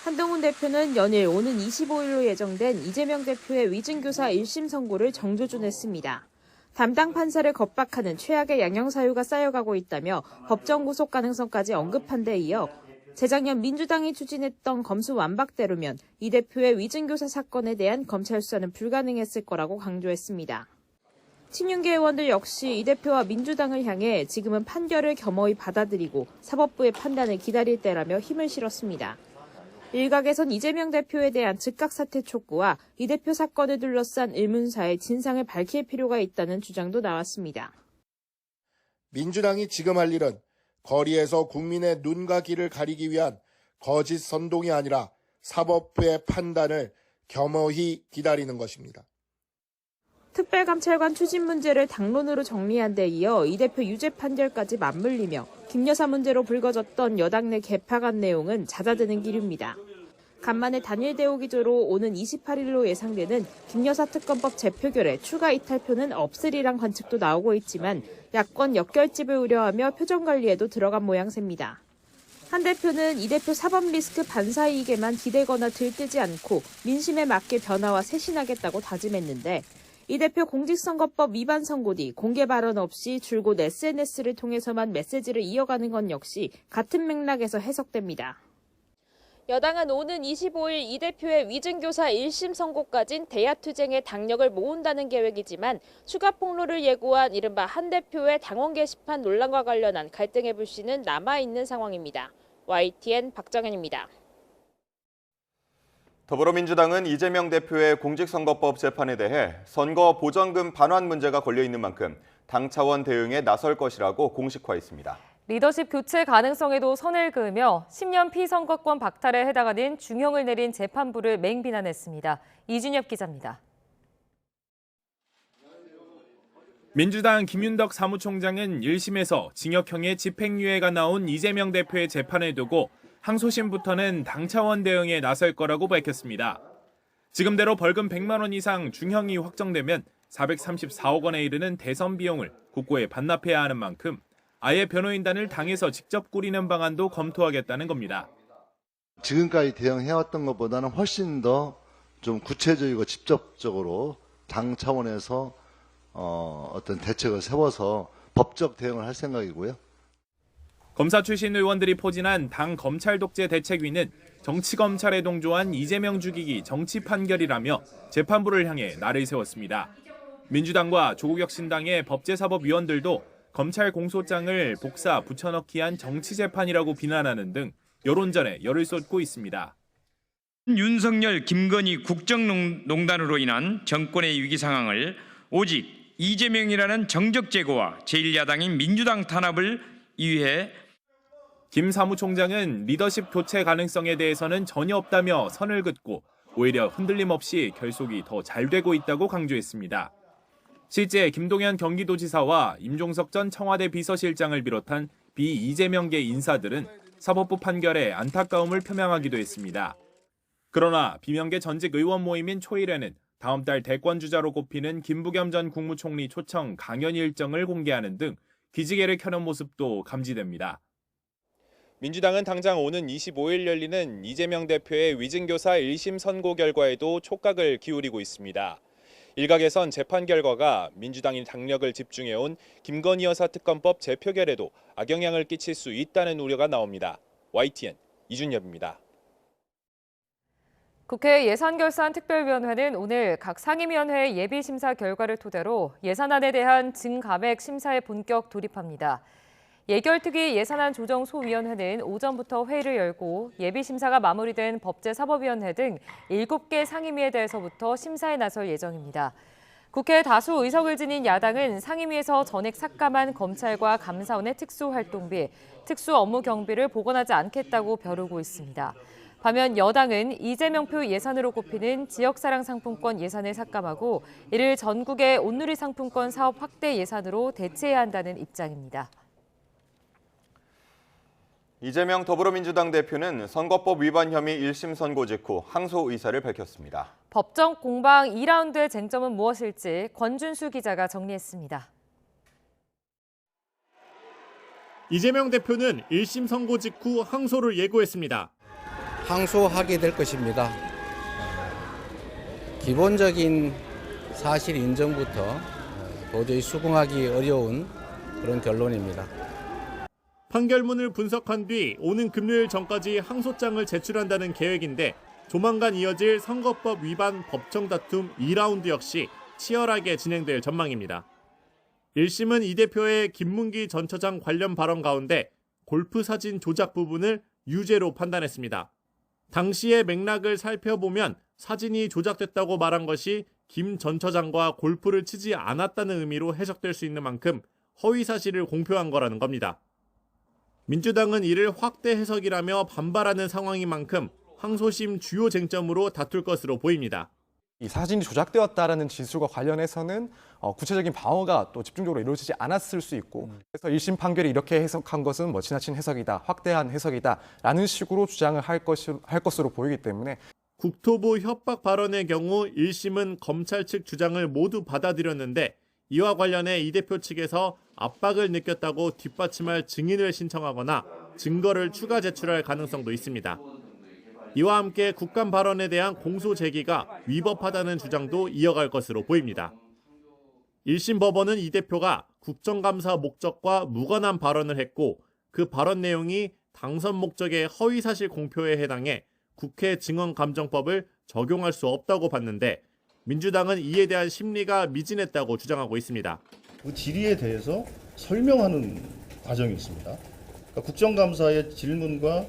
한동훈 대표는 연일 오는 25일로 예정된 이재명 대표의 위증교사 1심 선고를 정조준했습니다. 담당 판사를 겁박하는 최악의 양형 사유가 쌓여가고 있다며 법정 구속 가능성까지 언급한 데 이어 재작년 민주당이 추진했던 검수 완박대로면 이 대표의 위증교사 사건에 대한 검찰 수사는 불가능했을 거라고 강조했습니다. 친윤계 의원들 역시 이 대표와 민주당을 향해 지금은 판결을 겸허히 받아들이고 사법부의 판단을 기다릴 때라며 힘을 실었습니다. 일각에선 이재명 대표에 대한 즉각 사퇴 촉구와 이 대표 사건을 둘러싼 의문사의 진상을 밝힐 필요가 있다는 주장도 나왔습니다. 민주당이 지금 할 일은 거리에서 국민의 눈과 귀를 가리기 위한 거짓 선동이 아니라 사법부의 판단을 겸허히 기다리는 것입니다. 특별감찰관 추진 문제를 당론으로 정리한 데 이어 이 대표 유죄 판결까지 맞물리며 김 여사 문제로 불거졌던 여당 내 개파 간 내용은 잦아드는 기류입니다. 간만에 단일 대우 기조로 오는 28일로 예상되는 김 여사 특검법 재표결에 추가 이탈표는 없으리란 관측도 나오고 있지만 야권 역결집을 우려하며 표정 관리에도 들어간 모양새입니다. 한 대표는 이 대표 사법 리스크 반사이익에만 기대거나 들뜨지 않고 민심에 맞게 변화와 쇄신하겠다고 다짐했는데 이 대표 공직선거법 위반 선고 뒤 공개 발언 없이 줄곧 SNS를 통해서만 메시지를 이어가는 건 역시 같은 맥락에서 해석됩니다. 여당은 오는 25일 이 대표의 위증교사 1심 선고까진 대야투쟁에 당력을 모은다는 계획이지만 추가 폭로를 예고한 이른바 한 대표의 당원 게시판 논란과 관련한 갈등의 불씨는 남아있는 상황입니다. YTN 박정현입니다. 더불어민주당은 이재명 대표의 공직선거법 재판에 대해 선거 보전금 반환 문제가 걸려 있는 만큼 당 차원 대응에 나설 것이라고 공식화했습니다. 리더십 교체 가능성에도 선을 그으며 10년 피선거권 박탈에 해당하는 중형을 내린 재판부를 맹비난했습니다. 이준엽 기자입니다. 민주당 김윤덕 사무총장은 1심에서 징역형의 집행유예가 나온 이재명 대표의 재판을 두고 항소심부터는 당 차원 대응에 나설 거라고 밝혔습니다. 지금대로 벌금 100만 원 이상 중형이 확정되면 434억 원에 이르는 대선 비용을 국고에 반납해야 하는 만큼 아예 변호인단을 당에서 직접 꾸리는 방안도 검토하겠다는 겁니다. 지금까지 대응해왔던 것보다는 훨씬 더 좀 구체적이고 직접적으로 당 차원에서 어떤 대책을 세워서 법적 대응을 할 생각이고요. 검사 출신 의원들이 포진한 당 검찰 독재 대책위는 정치검찰에 동조한 이재명 죽이기 정치 판결이라며 재판부를 향해 날을 세웠습니다. 민주당과 조국혁신당의 법제사법위원들도 검찰 공소장을 복사 붙여넣기한 정치 재판이라고 비난하는 등 여론전에 열을 쏟고 있습니다. 윤석열, 김건희 국정농단으로 인한 정권의 위기 상황을 오직 이재명이라는 정적 제거와 제1야당인 민주당 탄압을 위해 김 사무총장은 리더십 교체 가능성에 대해서는 전혀 없다며 선을 긋고 오히려 흔들림 없이 결속이 더 잘 되고 있다고 강조했습니다. 실제 김동연 경기도지사와 임종석 전 청와대 비서실장을 비롯한 비이재명계 인사들은 사법부 판결에 안타까움을 표명하기도 했습니다. 그러나 비명계 전직 의원 모임인 초일에는 다음 달 대권주자로 꼽히는 김부겸 전 국무총리 초청 강연 일정을 공개하는 등 기지개를 켜는 모습도 감지됩니다. 민주당은 당장 오는 25일 열리는 이재명 대표의 위증교사 1심 선고 결과에도 촉각을 기울이고 있습니다. 일각에선 재판 결과가 민주당이 당력을 집중해온 김건희 여사 특검법 재표결에도 악영향을 끼칠 수 있다는 우려가 나옵니다. YTN 이준엽입니다. 국회 예산결산특별위원회는 오늘 각 상임위원회 예비심사 결과를 토대로 예산안에 대한 증감액 심사에 본격 돌입합니다. 예결특위 예산안 조정소위원회는 오전부터 회의를 열고 예비심사가 마무리된 법제사법위원회 등 7개 상임위에 대해서부터 심사에 나설 예정입니다. 국회 다수 의석을 지닌 야당은 상임위에서 전액 삭감한 검찰과 감사원의 특수활동비, 특수업무 경비를 복원하지 않겠다고 벼르고 있습니다. 반면 여당은 이재명표 예산으로 꼽히는 지역사랑 상품권 예산을 삭감하고 이를 전국의 온누리 상품권 사업 확대 예산으로 대체해야 한다는 입장입니다. 이재명 더불어민주당 대표는 선거법 위반 혐의 1심 선고 직후 항소 의사를 밝혔습니다. 법정 공방 2라운드의 쟁점은 무엇일지 권준수 기자가 정리했습니다. 이재명 대표는 1심 선고 직후 항소를 예고했습니다. 항소하게 될 것입니다. 기본적인 사실 인정부터 도저히 수긍하기 어려운 그런 결론입니다. 판결문을 분석한 뒤 오는 금요일 전까지 항소장을 제출한다는 계획인데 조만간 이어질 선거법 위반 법정 다툼 2라운드 역시 치열하게 진행될 전망입니다. 1심은 이 대표의 김문기 전 처장 관련 발언 가운데 골프 사진 조작 부분을 유죄로 판단했습니다. 당시의 맥락을 살펴보면 사진이 조작됐다고 말한 것이 김 전 처장과 골프를 치지 않았다는 의미로 해석될 수 있는 만큼 허위 사실을 공표한 거라는 겁니다. 민주당은 이를 확대 해석이라며 반발하는 상황인 만큼 항소심 주요 쟁점으로 다툴 것으로 보입니다. 이 사진이 조작되었다라는 진술과 관련해서는 구체적인 방어가 또 집중적으로 이루어지지 않았을 수 있고 그래서 1심 판결이 이렇게 해석한 것은 지나친 해석이다, 확대한 해석이다라는 식으로 주장을 할 것으로 보이기 때문에 국토부 협박 발언의 경우 1심은 검찰 측 주장을 모두 받아들였는데 이와 관련해 이 대표 측에서 압박을 느꼈다고 뒷받침할 증인을 신청하거나 증거를 추가 제출할 가능성도 있습니다. 이와 함께 국감 발언에 대한 공소 제기가 위법하다는 주장도 이어갈 것으로 보입니다. 1심 법원은 이 대표가 국정감사 목적과 무관한 발언을 했고 그 발언 내용이 당선 목적의 허위사실 공표에 해당해 국회 증언감정법을 적용할 수 없다고 봤는데 민주당은 이에 대한 심리가 미진했다고 주장하고 있습니다. 그 질의에 대해서 설명하는 과정이 있습니다. 그러니까 국정감사의 질문과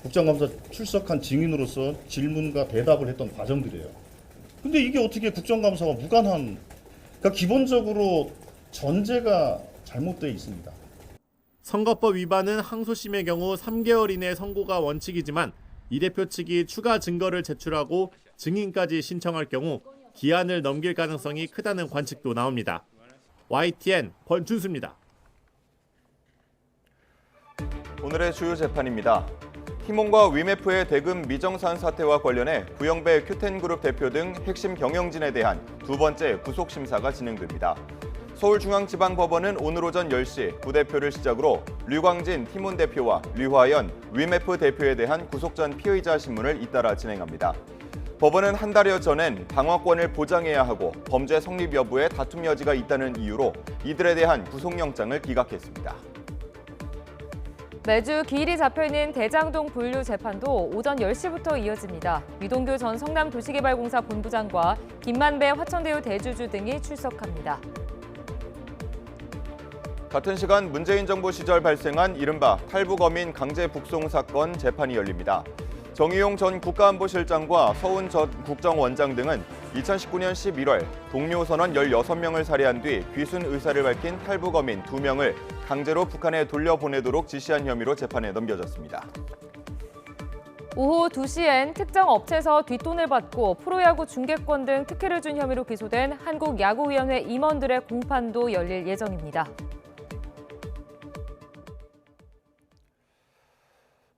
국정감사 출석한 증인으로서 질문과 대답을 했던 과정들이에요. 근데 이게 어떻게 국정감사와 무관한, 그러니까 기본적으로 전제가 잘못되어 있습니다. 선거법 위반은 항소심의 경우 3개월 이내 선고가 원칙이지만 이 대표 측이 추가 증거를 제출하고 증인까지 신청할 경우 기한을 넘길 가능성이 크다는 관측도 나옵니다. YTN 권준수입니다. 오늘의 주요 재판입니다. 티몬과 위메프의 대금 미정산 사태와 관련해 구영배 큐텐그룹 대표 등 핵심 경영진에 대한 두 번째 구속심사가 진행됩니다. 서울중앙지방법원은 오늘 오전 10시 부대표를 시작으로 류광진 티몬 대표와 류화연 위메프 대표에 대한 구속 전 피의자 신문을 잇따라 진행합니다. 법원은 한 달여 전엔 방어권을 보장해야 하고 범죄 성립 여부에 다툼 여지가 있다는 이유로 이들에 대한 구속영장을 기각했습니다. 매주 기일이 잡혀있는 대장동 분류 재판도 오전 10시부터 이어집니다. 유동규 전 성남도시개발공사 본부장과 김만배 화천대유 대주주 등이 출석합니다. 같은 시간 문재인 정부 시절 발생한 이른바 탈북어민 강제 북송 사건 재판이 열립니다. 정의용 전 국가안보실장과 서훈 전 국정원장 등은 2019년 11월 동료 선원 16명을 살해한 뒤 귀순 의사를 밝힌 탈북어민 2명을 강제로 북한에 돌려보내도록 지시한 혐의로 재판에 넘겨졌습니다. 오후 2시엔 특정 업체에서 뒷돈을 받고 프로야구 중계권 등 특혜를 준 혐의로 기소된 한국야구위원회 임원들의 공판도 열릴 예정입니다.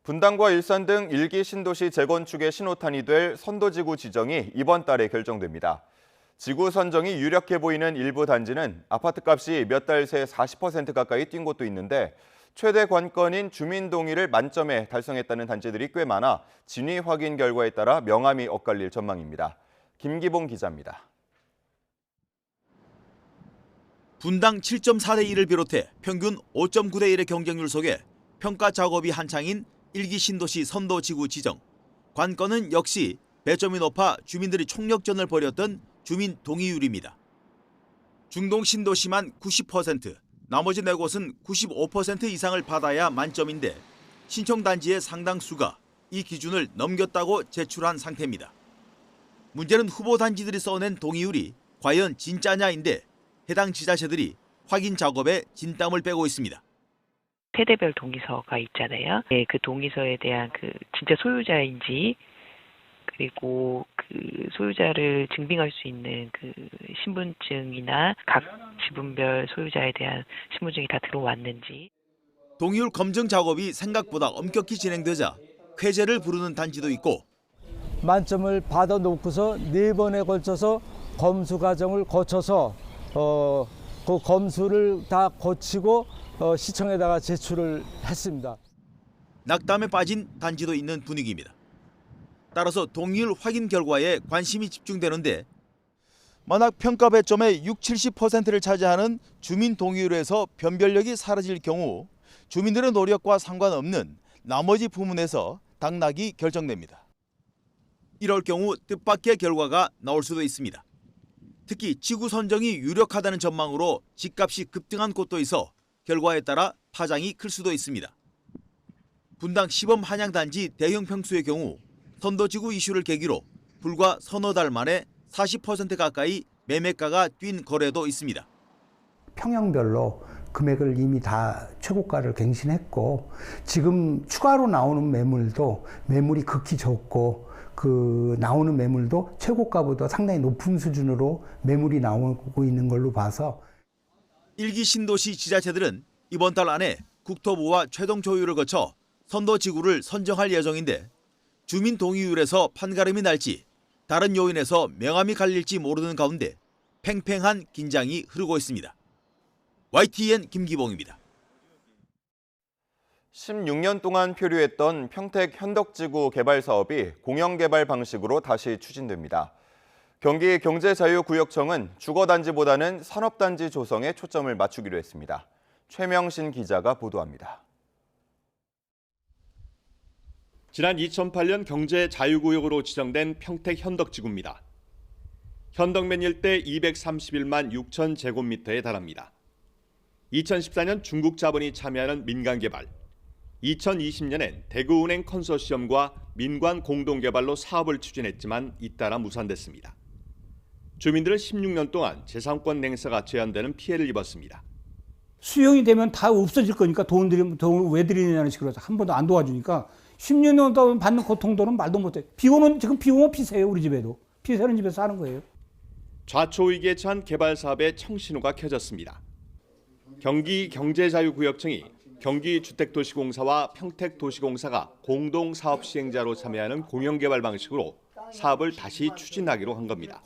분당과 일산 등 1기 신도시 재건축의 신호탄이 될 선도지구 지정이 이번 달에 결정됩니다. 지구 선정이 유력해 보이는 일부 단지는 아파트값이 몇 달 새 40% 가까이 뛴 곳도 있는데 최대 관건인 주민 동의를 만점에 달성했다는 단지들이 꽤 많아 진위 확인 결과에 따라 명암이 엇갈릴 전망입니다. 김기봉 기자입니다. 분당 7.4대 1을 비롯해 평균 5.9대 1의 경쟁률 속에 평가 작업이 한창인 1기 신도시 선도지구 지정. 관건은 역시 배점이 높아 주민들이 총력전을 벌였던 주민 동의율입니다. 중동 신도시만 90%, 나머지 4곳은 95% 이상을 받아야 만점인데 신청 단지의 상당수가 이 기준을 넘겼다고 제출한 상태입니다. 문제는 후보 단지들이 써낸 동의율이 과연 진짜냐인데 해당 지자체들이 확인 작업에 진땀을 빼고 있습니다. 세대별 동의서가 있잖아요. 네, 그 동의서에 대한 진짜 소유자인지 그리고 그 소유자를 증빙할 수 있는 신분증이나 각 지분별 소유자에 대한 신분증이 다 들어왔는지. 동의율 검증 작업이 생각보다 엄격히 진행되자 쾌재를 부르는 단지도 있고 만점을 받아놓고서 4번에 걸쳐서 검수 과정을 거쳐서 그 검수를 다 거치고 시청에다가 제출을 했습니다. 낙담에 빠진 단지도 있는 분위기입니다. 따라서 동의율 확인 결과에 관심이 집중되는데 만약 평가 배점의 60-70%를 차지하는 주민 동의율에서 변별력이 사라질 경우 주민들의 노력과 상관없는 나머지 부문에서 당락이 결정됩니다. 이럴 경우 뜻밖의 결과가 나올 수도 있습니다. 특히 지구 선정이 유력하다는 전망으로 집값이 급등한 곳도 있어 결과에 따라 파장이 클 수도 있습니다. 분당 시범 한양단지 대형 평수의 경우 선도지구 이슈를 계기로 불과 서너 달 만에 40% 가까이 매매가가 뛴 거래도 있습니다. 평형별로 금액을 이미 다 최고가를 갱신했고 지금 추가로 나오는 매물도 매물이 극히 적고 그 나오는 매물도 최고가보다 상당히 높은 수준으로 매물이 나오고 있는 걸로 봐서 1기 신도시 지자체들은 이번 달 안에 국토부와 최종 조율을 거쳐 선도지구를 선정할 예정인데 주민 동의율에서 판가름이 날지 다른 요인에서 명암이 갈릴지 모르는 가운데 팽팽한 긴장이 흐르고 있습니다. YTN 김기봉입니다. 16년 동안 표류했던 평택 현덕지구 개발 사업이 공영개발 방식으로 다시 추진됩니다. 경기 경제자유구역청은 주거단지보다는 산업단지 조성에 초점을 맞추기로 했습니다. 최명신 기자가 보도합니다. 지난 2008년 경제자유구역으로 지정된 평택 현덕지구입니다. 현덕면 일대 231만 6천 제곱미터에 달합니다. 2014년 중국 자본이 참여하는 민간개발, 2020년엔 대구은행 컨소시엄과 민관 공동개발로 사업을 추진했지만 잇따라 무산됐습니다. 주민들은 16년 동안 재산권 냉사가 제한되는 피해를 입었습니다. 수용이 되면 다 없어질 거니까 돈을 왜 드리느냐는 식으로 한 번도 안 도와주니까 16년 동안 받는 고통도는 말도 못해. 비 오면 지금 비 오면 피세요. 우리 집에도. 피 새는 집에서 사는 거예요. 좌초위기에 처한 개발 사업에 청신호가 켜졌습니다. 경기 경제자유구역청이 경기주택도시공사와 평택도시공사가 공동 사업 시행자로 참여하는 공영개발 방식으로 사업을 다시 추진하기로 한 겁니다.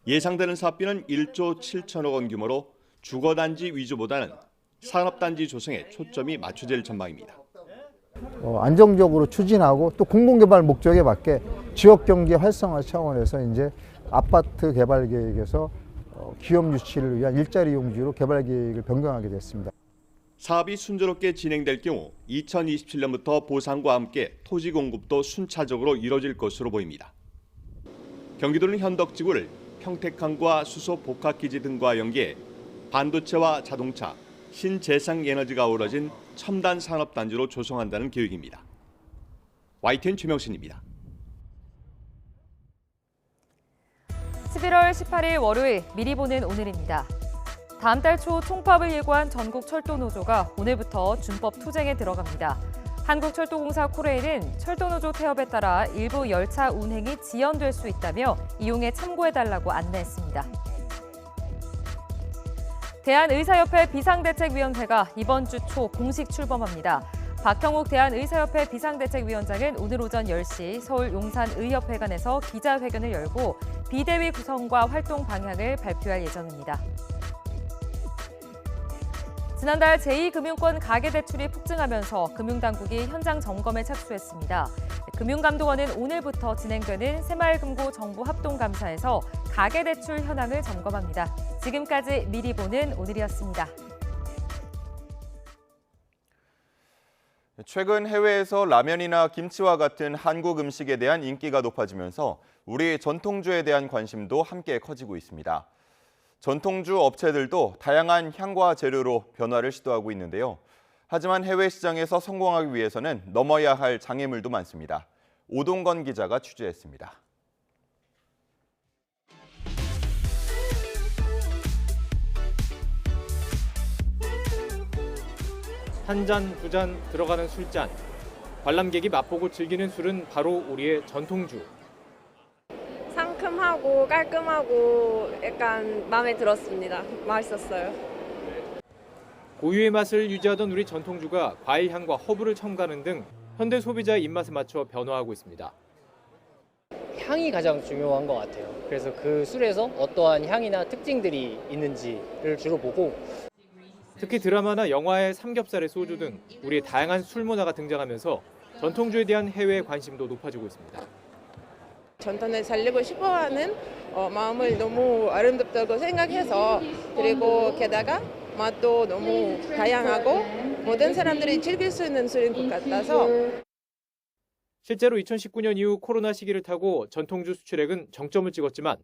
예상되는 사업비는 1조 7천억 원 규모로 주거단지 위주보다는 산업단지 조성에 초점이 맞춰질 전망입니다. 안정적으로 추진하고 또 공공개발 목적에 맞게 지역경제 활성화 차원에서 이제 아파트 개발 계획에서 기업 유치를 위한 일자리 용지로 개발 계획을 변경하게 됐습니다. 사업이 순조롭게 진행될 경우 2027년부터 보상과 함께 토지 공급도 순차적으로 이뤄질 것으로 보입니다. 경기도는 현덕지구를 평택항과 수소 복합기지 등과 연계해 반도체와 자동차, 신재생에너지가 어우러진 첨단 산업단지로 조성한다는 계획입니다. YTN 최명신입니다. 11월 18일 월요일 미리 보는 오늘입니다. 다음 달 초 총파업을 예고한 전국철도노조가 오늘부터 준법 투쟁에 들어갑니다. 한국철도공사 코레일은 철도노조 태업에 따라 일부 열차 운행이 지연될 수 있다며 이용에 참고해달라고 안내했습니다. 대한의사협회 비상대책위원회가 이번 주 초 공식 출범합니다. 박형욱 대한의사협회 비상대책위원장은 오늘 오전 10시 서울 용산의협회관에서 기자회견을 열고 비대위 구성과 활동 방향을 발표할 예정입니다. 지난달 제2금융권 가계대출이 폭증하면서 금융당국이 현장 점검에 착수했습니다. 금융감독원은 오늘부터 진행되는 새마을금고 정부 합동감사에서 가계대출 현황을 점검합니다. 지금까지 미리 보는 오늘이었습니다. 최근 해외에서 라면이나 김치와 같은 한국 음식에 대한 인기가 높아지면서 우리 전통주에 대한 관심도 함께 커지고 있습니다. 전통주 업체들도 다양한 향과 재료로 변화를 시도하고 있는데요. 하지만 해외 시장에서 성공하기 위해서는 넘어야 할 장애물도 많습니다. 오동건 기자가 취재했습니다. 한 잔, 두 잔 들어가는 술잔. 관람객이 맛보고 즐기는 술은 바로 우리의 전통주. 상큼하고 깔끔하고 약간 마음에 들었습니다. 맛있었어요. 고유의 맛을 유지하던 우리 전통주가 과일 향과 허브를 첨가하는 등 현대 소비자의 입맛에 맞춰 변화하고 있습니다. 향이 가장 중요한 것 같아요. 그래서 그 술에서 어떠한 향이나 특징들이 있는지를 주로 보고 특히 드라마나 영화의 삼겹살의 소주 등 우리의 다양한 술 문화가 등장하면서 전통주에 대한 해외 관심도 높아지고 있습니다. 전통을 살리고 싶어하는 마음을 너무 아름답다고 생각해서 그리고 게다가 맛도 너무 다양하고 모든 사람들이 즐길 수 있는 술인 것 같아서 실제로 2019년 이후 코로나 시기를 타고 전통주 수출액은 정점을 찍었지만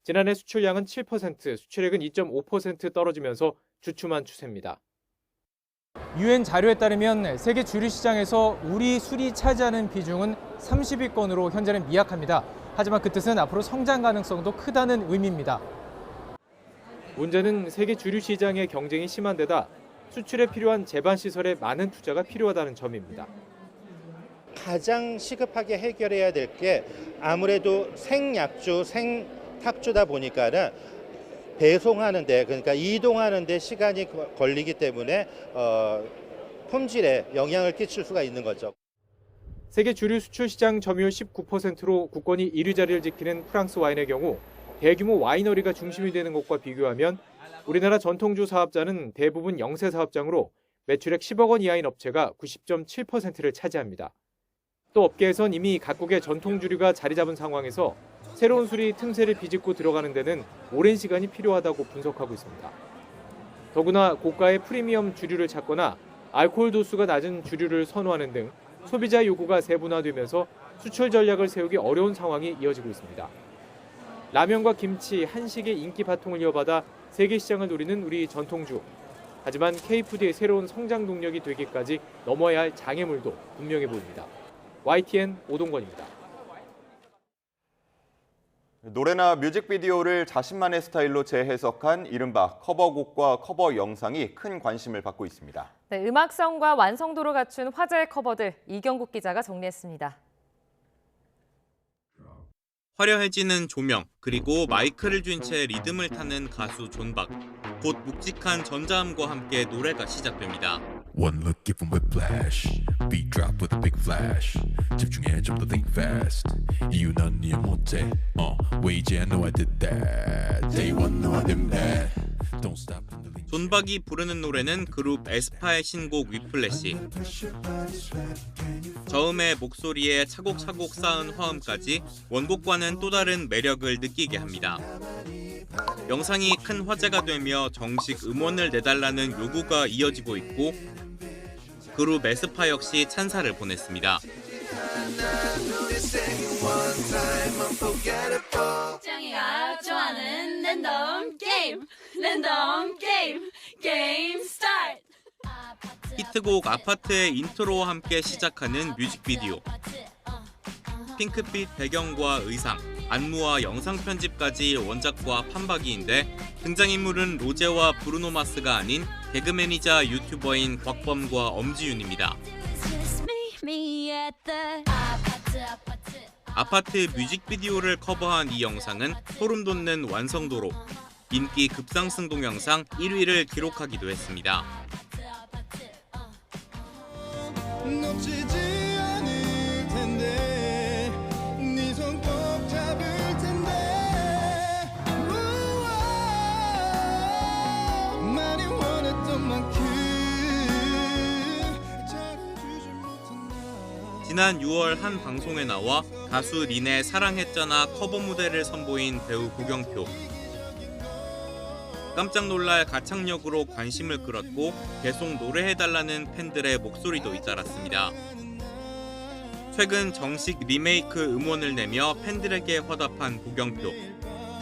지난해 수출량은 7%, 수출액은 2.5% 떨어지면서 주춤한 추세입니다. 유엔 자료에 따르면 세계 주류 시장에서 우리 술이 차지하는 비중은 30위권으로 현재는 미약합니다. 하지만 그 뜻은 앞으로 성장 가능성도 크다는 의미입니다. 문제는 세계 주류 시장의 경쟁이 심한 데다 수출에 필요한 제반 시설에 많은 투자가 필요하다는 점입니다. 가장 시급하게 해결해야 될 게 아무래도 생약주, 생탁주다 보니까는 배송하는데 그러니까 이동하는데 시간이 걸리기 때문에 품질에 영향을 끼칠 수가 있는 거죠. 세계 주류 수출 시장 점유율 19%로 국권이 1위 자리를 지키는 프랑스 와인의 경우 대규모 와이너리가 중심이 되는 것과 비교하면 우리나라 전통주 사업자는 대부분 영세 사업장으로 매출액 10억 원 이하인 업체가 90.7%를 차지합니다. 또 업계에선 이미 각국의 전통주류가 자리 잡은 상황에서 새로운 술이 틈새를 비집고 들어가는 데는 오랜 시간이 필요하다고 분석하고 있습니다. 더구나 고가의 프리미엄 주류를 찾거나 알코올 도수가 낮은 주류를 선호하는 등 소비자 요구가 세분화되면서 수출 전략을 세우기 어려운 상황이 이어지고 있습니다. 라면과 김치, 한식의 인기 바통을 이어받아 세계 시장을 노리는 우리 전통주. 하지만 K푸드의 새로운 성장 동력이 되기까지 넘어야 할 장애물도 분명해 보입니다. YTN 오동건입니다. 노래나 뮤직비디오를 자신만의 스타일로 재해석한 이른바 커버곡과 커버 영상이 큰 관심을 받고 있습니다. 네, 음악성과 완성도를 갖춘 화제의 커버들 이경국 기자가 정리했습니다. 화려해지는 조명, 그리고 마이크를 쥔 채 리듬을 타는 가수 존박. 곧 묵직한 전자음과 함께 노래가 시작됩니다. One look give them whiplash Beat drop with a big flash 집중해 좀 더 think fast 이유 넌 이해 못해 왜 이제 I know I did that Day one no I didn't bad Don't stop 존박이 부르는 노래는 그룹 에스파의 신곡 위플래시. 저음의 목소리에 차곡차곡 쌓은 화음까지 원곡과는 또 다른 매력을 느끼게 합니다. 영상이 큰 화제가 되며 정식 음원을 내달라는 요구가 이어지고 있고 그룹 에스파 역시 찬사를 보냈습니다. 짱이가 좋아하는 랜덤 게임 스타트. 히트곡 아파트의 인트로와 함께 시작하는 뮤직비디오. 핑크빛 배경과 의상, 안무와 영상 편집까지 원작과 판박이인데 등장인물은 로제와 브루노 마스가 아닌 개그맨이자 유튜버인 곽범과 엄지윤입니다. 아파트 뮤직비디오를 커버한 이 영상은 소름 돋는 완성도로 인기 급상승 동영상 1위를 기록하기도 했습니다. 놓치지 않을 텐데 네 손 꼭 잡을 텐데 많이 원했던 만큼 잘해주지 못했나. 지난 6월 한 방송에 나와 가수 린의 사랑했잖아 커버 무대를 선보인 배우 고경표. 깜짝 놀랄 가창력으로 관심을 끌었고 계속 노래해달라는 팬들의 목소리도 잇따랐습니다. 최근 정식 리메이크 음원을 내며 팬들에게 화답한 고경표.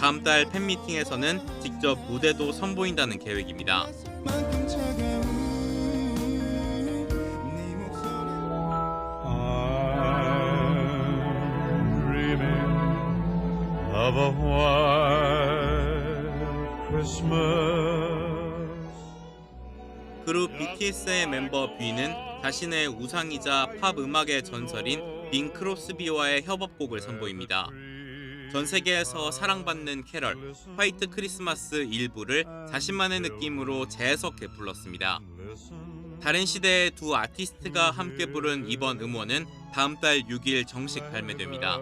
다음 달 팬미팅에서는 직접 무대도 선보인다는 계획입니다. 그룹 BTS의 멤버 뷔는 자신의 우상이자 팝 음악의 전설인 빙 크로스비와의 협업곡을 선보입니다. 전 세계에서 사랑받는 캐럴, 화이트 크리스마스 일부를 자신만의 느낌으로 재해석해 불렀습니다. 다른 시대의 두 아티스트가 함께 부른 이번 음원은 다음 달 6일 정식 발매됩니다.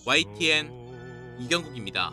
YTN 이경국입니다.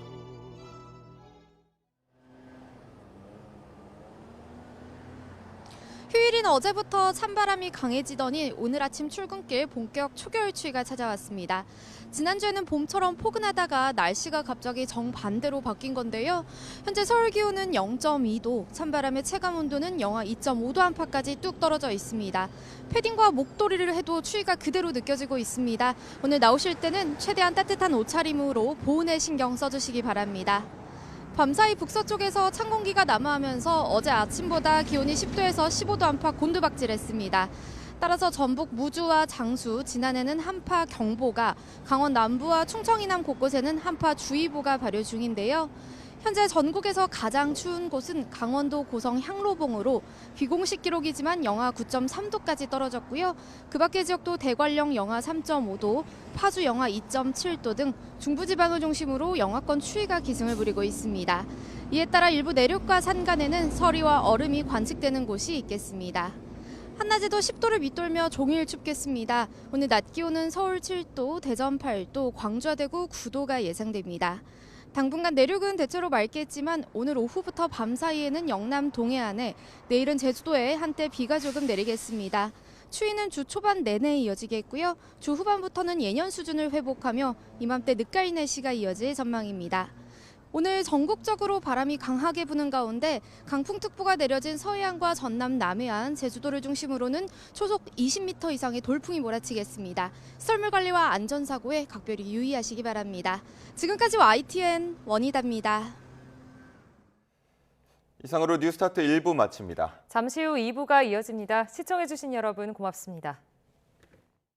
휴일인 어제부터 찬바람이 강해지더니 오늘 아침 출근길 본격 초겨울 추위가 찾아왔습니다. 지난주에는 봄처럼 포근하다가 날씨가 갑자기 정반대로 바뀐 건데요. 현재 서울 기온은 0.2도, 찬바람의 체감 온도는 영하 2.5도 안팎까지 뚝 떨어져 있습니다. 패딩과 목도리를 해도 추위가 그대로 느껴지고 있습니다. 오늘 나오실 때는 최대한 따뜻한 옷차림으로 보온에 신경 써주시기 바랍니다. 밤사이 북서쪽에서 찬 공기가 남하하면서 어제 아침보다 기온이 10도에서 15도 안팎 곤두박질했습니다. 따라서 전북 무주와 장수, 진안에는 한파 경보가, 강원 남부와 충청 이남 곳곳에는 한파 주의보가 발효 중인데요. 현재 전국에서 가장 추운 곳은 강원도 고성 향로봉으로 비공식 기록이지만 영하 9.3도까지 떨어졌고요. 그 밖의 지역도 대관령 영하 3.5도, 파주 영하 2.7도 등 중부지방을 중심으로 영하권 추위가 기승을 부리고 있습니다. 이에 따라 일부 내륙과 산간에는 서리와 얼음이 관측되는 곳이 있겠습니다. 한낮에도 10도를 밑돌며 종일 춥겠습니다. 오늘 낮 기온은 서울 7도, 대전 8도, 광주와 대구 9도가 예상됩니다. 당분간 내륙은 대체로 맑겠지만 오늘 오후부터 밤 사이에는 영남 동해안에, 내일은 제주도에 한때 비가 조금 내리겠습니다. 추위는 주 초반 내내 이어지겠고요. 주 후반부터는 예년 수준을 회복하며 이맘때 늦가을 날씨가 이어질 전망입니다. 오늘 전국적으로 바람이 강하게 부는 가운데 강풍특보가 내려진 서해안과 전남 남해안, 제주도를 중심으로는 초속 20m 이상의 돌풍이 몰아치겠습니다. 썰물 관리와 안전사고에 각별히 유의하시기 바랍니다. 지금까지 YTN 원희다입니다. 이상으로 뉴스타트 1부 마칩니다. 잠시 후 2부가 이어집니다. 시청해주신 여러분 고맙습니다.